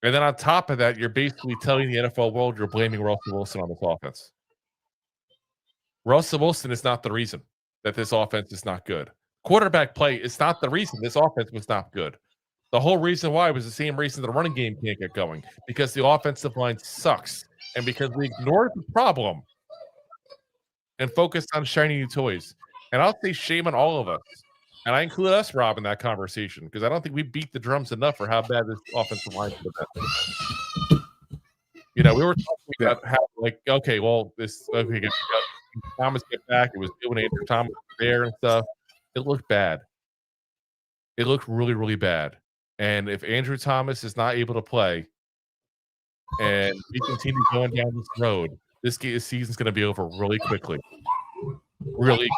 Speaker 1: And then on top of that, you're basically telling the NFL world you're blaming Russell Wilson on this offense. Russell Wilson is not the reason that this offense is not good. Quarterback play is not the reason this offense was not good. The whole reason why was the same reason the running game can't get going, because the offensive line sucks and because we ignored the problem and focused on shiny new toys. And I'll say shame on all of us. And I include us, Rob, in that conversation, because I don't think we beat the drums enough for how bad this offensive line could have been. You know, we were talking about how, like, okay, well, Thomas get back. It was good when Andrew Thomas was there and stuff. It looked bad. It looked really, really bad. And if Andrew Thomas is not able to play and we continue going down this road, this season's going to be over really quickly. Really.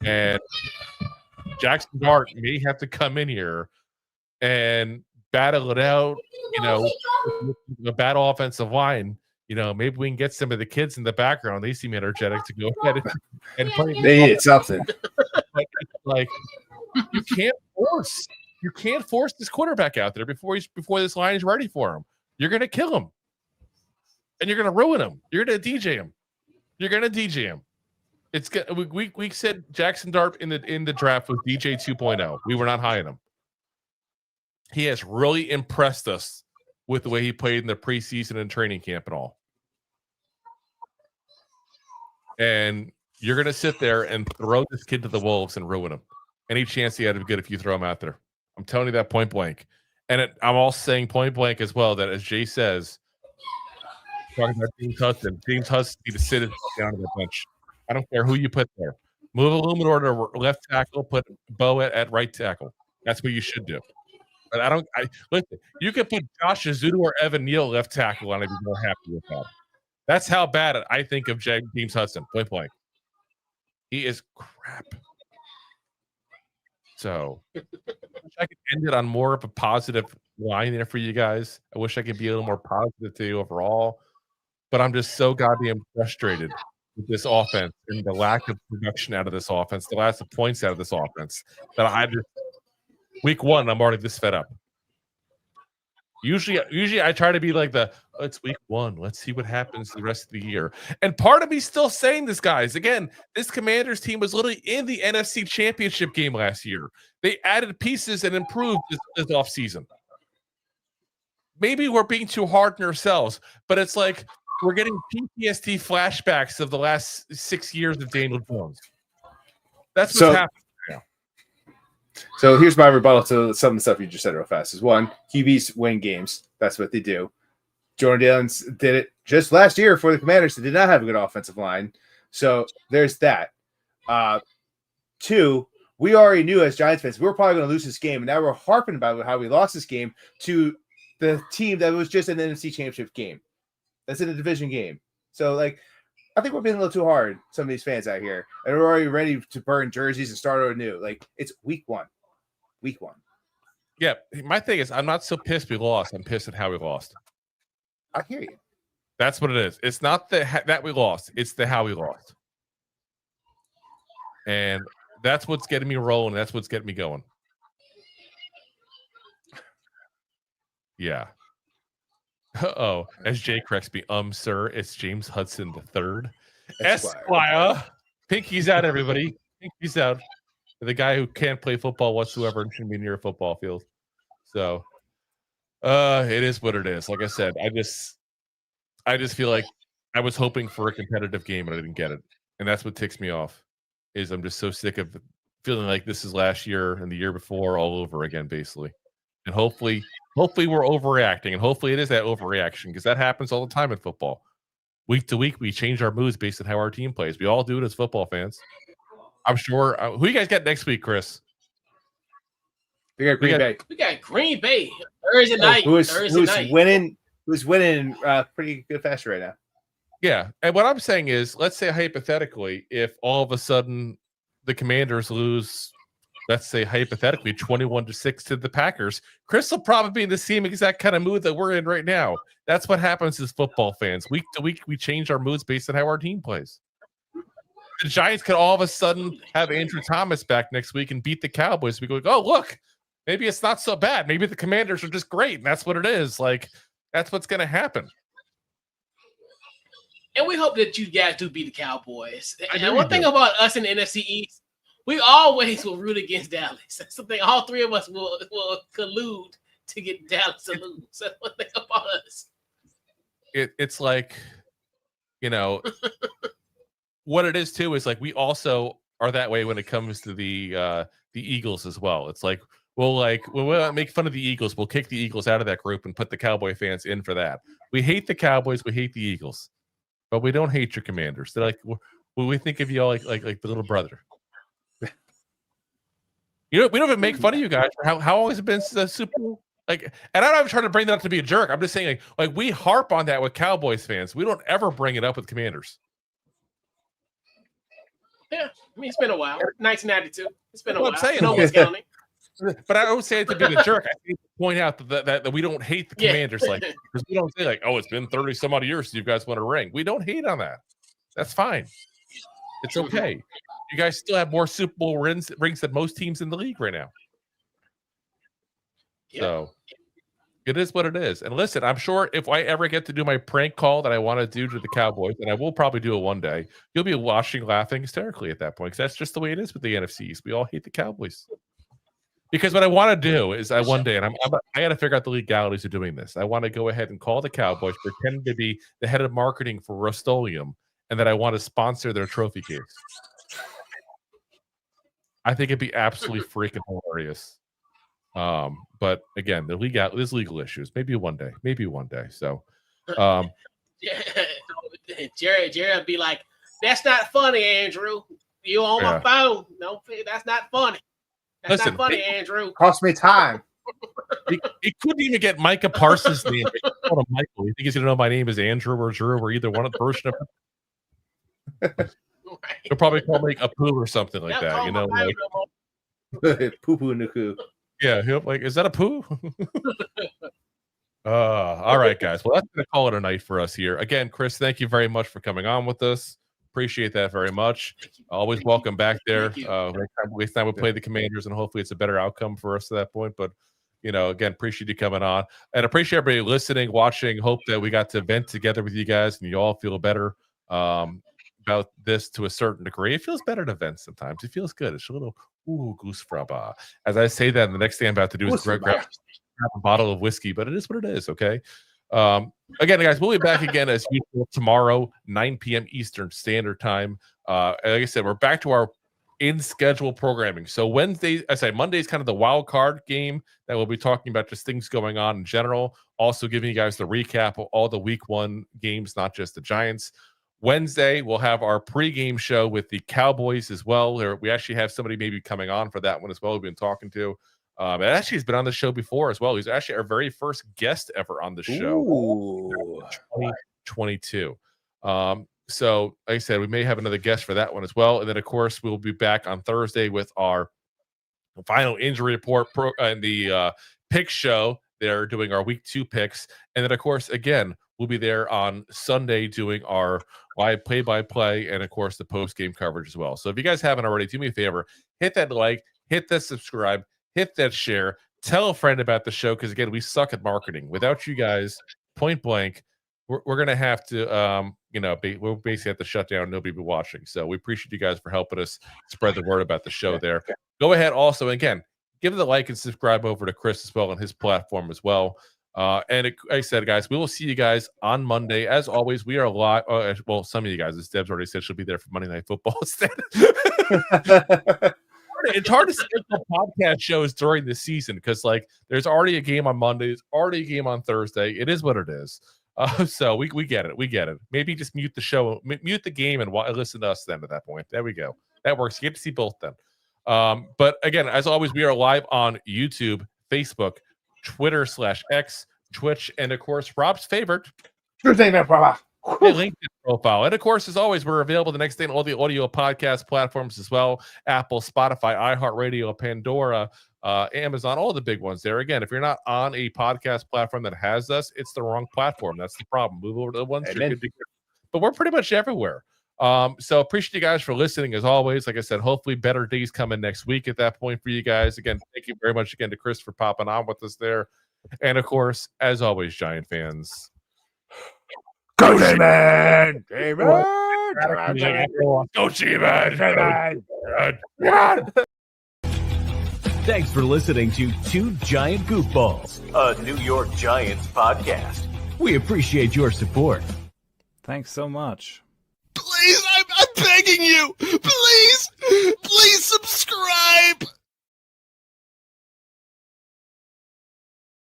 Speaker 1: And Jackson Dart may have to come in here and battle it out, you know, a bad offensive line. You know, maybe we can get some of the kids in the background. They seem energetic to go ahead and play.
Speaker 3: They need something.
Speaker 1: Like you can't force this quarterback out there before this line is ready for him. You're gonna kill him, and you're gonna ruin him. You're gonna DJ him. It's we said Jackson Dart in the draft was DJ 2.0. We were not high on him. He has really impressed us with the way he played in the preseason and training camp and all. And you're going to sit there and throw this kid to the wolves and ruin him. Any chance he had to be good if you throw him out there. I'm telling you that point blank. And I'm also saying point blank as well that, as Jay says, talking about James Hudson needs to sit his down on the bench. I don't care who you put there. Move Illuminor to left tackle, put Bo at right tackle. That's what you should do. But listen, you could put Josh Azudu or Evan Neal left tackle, and I'd be more happy with that. That's how bad I think of James Hudson, point blank. He is crap. So I wish I could end it on more of a positive line there for you guys. I wish I could be a little more positive to you overall. But I'm just so goddamn frustrated with this offense and the lack of production out of this offense, the lack of points out of this offense, that I just week one, I'm already this fed up. Usually I try to be like it's week one. Let's see what happens the rest of the year. And part of me still saying this, guys. Again, this Commanders team was literally in the NFC Championship game last year. They added pieces and improved this offseason. Maybe we're being too hard on ourselves, but it's like we're getting PTSD flashbacks of the last 6 years of Daniel Jones. That's what's happening.
Speaker 3: So here's my rebuttal to some of the stuff you just said real fast. Is one, QBs win games. That's what they do. Jordan Dillon's did it just last year for the Commanders. They did not have a good offensive line. So there's that. Two, we already knew as Giants fans, we were probably going to lose this game. And now we're harping about how we lost this game to the team that was just an NFC Championship game. That's in a division game. So, like, I think we're being a little too hard, some of these fans out here. And we're already ready to burn jerseys and start over new. Like, it's week one. Week one.
Speaker 1: Yeah, my thing is, I'm not so pissed we lost. I'm pissed at how we lost.
Speaker 3: I hear you.
Speaker 1: That's what it is. It's not that we lost. It's the how we lost. And that's what's getting me rolling. That's what's getting me going. Yeah. Oh, as Jay corrects me, sir, it's James Hudson III. Esquire. Pinky's out, everybody. Pinky's out. The guy who can't play football whatsoever and shouldn't be near a football field. So it is what it is. Like I said, I just feel like I was hoping for a competitive game and I didn't get it. And that's what ticks me off. Is I'm just so sick of feeling like this is last year and the year before all over again, basically. And hopefully we're overreacting, and hopefully it is that overreaction, because that happens all the time in football. Week to week, we change our moods based on how our team plays. We all do it as football fans. I'm sure. Who you guys got next week, Chris?
Speaker 3: We got Green Bay.
Speaker 2: We got Green Bay Thursday night.
Speaker 3: Who's winning? Who's winning? Pretty good fashion right now.
Speaker 1: Yeah, and what I'm saying is, let's say hypothetically, if all of a sudden the Commanders lose, let's say hypothetically 21-6 to the Packers, Chris will probably be in the same exact kind of mood that we're in right now. That's what happens as football fans. Week to week, we change our moods based on how our team plays. The Giants could all of a sudden have Andrew Thomas back next week and beat the Cowboys. We go, oh, look, maybe it's not so bad. Maybe the Commanders are just great, and that's what it is. Like, that's what's going to happen.
Speaker 2: And we hope that you guys do beat the Cowboys. And one thing about us in the NFC East, we always will root against Dallas. That's something all three of us will collude to get Dallas to lose. That's one thing about us.
Speaker 1: It's like, you know, what it is too is like we also are that way when it comes to the Eagles as well. It's like when we make fun of the Eagles, we'll kick the Eagles out of that group and put the Cowboy fans in for that. We hate the Cowboys, we hate the Eagles, but we don't hate your Commanders. They're like, we think of you all like the little brother. You know, we don't even make fun of you guys for how long has it been since the Super Bowl? Like, and I'm not trying to bring that up to be a jerk. I'm just saying, like we harp on that with Cowboys fans. We don't ever bring it up with Commanders.
Speaker 2: Yeah, I mean, it's been a while. 1992. It's been a while.
Speaker 1: I'm saying,
Speaker 2: no one's counting.
Speaker 1: But I don't say it to be a jerk. I think to point out that we don't hate the Commanders like that, because we don't say like, oh, it's been 30 some odd years since you guys won a ring. We don't hate on that. That's fine. It's okay. You guys still have more Super Bowl rings than most teams in the league right now. Yeah. So it is what it is. And listen, I'm sure if I ever get to do my prank call that I want to do to the Cowboys, and I will probably do it one day, you'll be watching laughing hysterically at that point, because that's just the way it is with the NFCs. We all hate the Cowboys. Because what I want to do is I got to figure out the legalities of doing this. I want to go ahead and call the Cowboys, pretend to be the head of marketing for Rust-Oleum, and that I want to sponsor their trophy case. I think it'd be absolutely freaking hilarious. But again, there's legal issues. Maybe one day. So,
Speaker 2: Jared would be like, "That's not funny, Andrew. You on my phone? No, that's not funny. That's not funny, Andrew.
Speaker 3: Cost me time."
Speaker 1: He couldn't even get Micah Parsons' name. He called him Michael. You think he's gonna know my name is Andrew or Drew or either one of the version of it? Right. He'll probably call me a poo or something like that, you know, like
Speaker 3: poo poo nuku.
Speaker 1: Yeah, he'll like, is that a poo? All right, guys. Well, that's gonna call it a night for us here. Again, Chris, thank you very much for coming on with us. Appreciate that very much. Always welcome back there. Next time we play the Commanders, and hopefully it's a better outcome for us at that point. But you know, again, appreciate you coming on, and appreciate everybody listening, watching. Hope that we got to vent together with you guys, and you all feel better about this to a certain degree. It feels better to vent sometimes. It feels good. It's a little goose fraba. As I say that, and the next thing I'm about to do is grab a bottle of whiskey, but it is what it is. Okay. Again, guys, we'll be back again as usual tomorrow, 9 p.m. Eastern Standard Time. Like I said, we're back to our in-schedule programming. So Monday is kind of the wild card game that we'll be talking about, just things going on in general. Also giving you guys the recap of all the week 1 games, not just the Giants. Wednesday, we'll have our pregame show with the Cowboys as well. We actually have somebody maybe coming on for that one as well. We've been talking to. And actually, he's been on the show before as well. He's actually our very first guest ever on the show. 2022. So, like I said, we may have another guest for that one as well. And then, of course, we'll be back on Thursday with our final injury report and the pick show. They're doing our week 2 picks. And then, of course, again, we'll be there on Sunday doing our live play-by-play and, of course, the post-game coverage as well. So if you guys haven't already, do me a favor, hit that like, hit that subscribe, hit that share, tell a friend about the show because, again, we suck at marketing. Without you guys, point blank, we're going to have to, we'll basically have to shut down. Nobody will be watching. So we appreciate you guys for helping us spread the word about the show there. Go ahead also, again, give the like and subscribe over to Chris as well on his platform as well. Like I said, guys, we will see you guys on Monday. As always, we are live. Well, some of you guys, as Deb's already said, she'll be there for Monday Night Football instead. It's hard to schedule podcast shows during the season because, like, there's already a game on Monday, there's already a game on Thursday. It is what it is. So we get it. We get it. Maybe just mute the show, mute the game, and listen to us then at that point. There we go. That works. You get to see both then. But again, as always, we are live on YouTube, Facebook, Twitter/X, Twitch, and of course, Rob's favorite LinkedIn profile. And of course, as always, we're available the next day on all the audio podcast platforms as well: Apple, Spotify, iHeartRadio, Pandora, Amazon, all the big ones there. Again, if you're not on a podcast platform that has us, it's the wrong platform. That's the problem. Move over to the ones you're good to get. But we're pretty much everywhere. So appreciate you guys for listening as always. Like I said, hopefully better days coming next week at that point for you guys. Again, thank you very much again to Chris for popping on with us there. And of course, as always, Giant fans,
Speaker 3: Go G-Man!
Speaker 1: Go G-Man!
Speaker 6: Thanks for listening to Two Giant Goofballs, a New York Giants podcast. We appreciate your support.
Speaker 7: Thanks so much.
Speaker 8: Please, I'm begging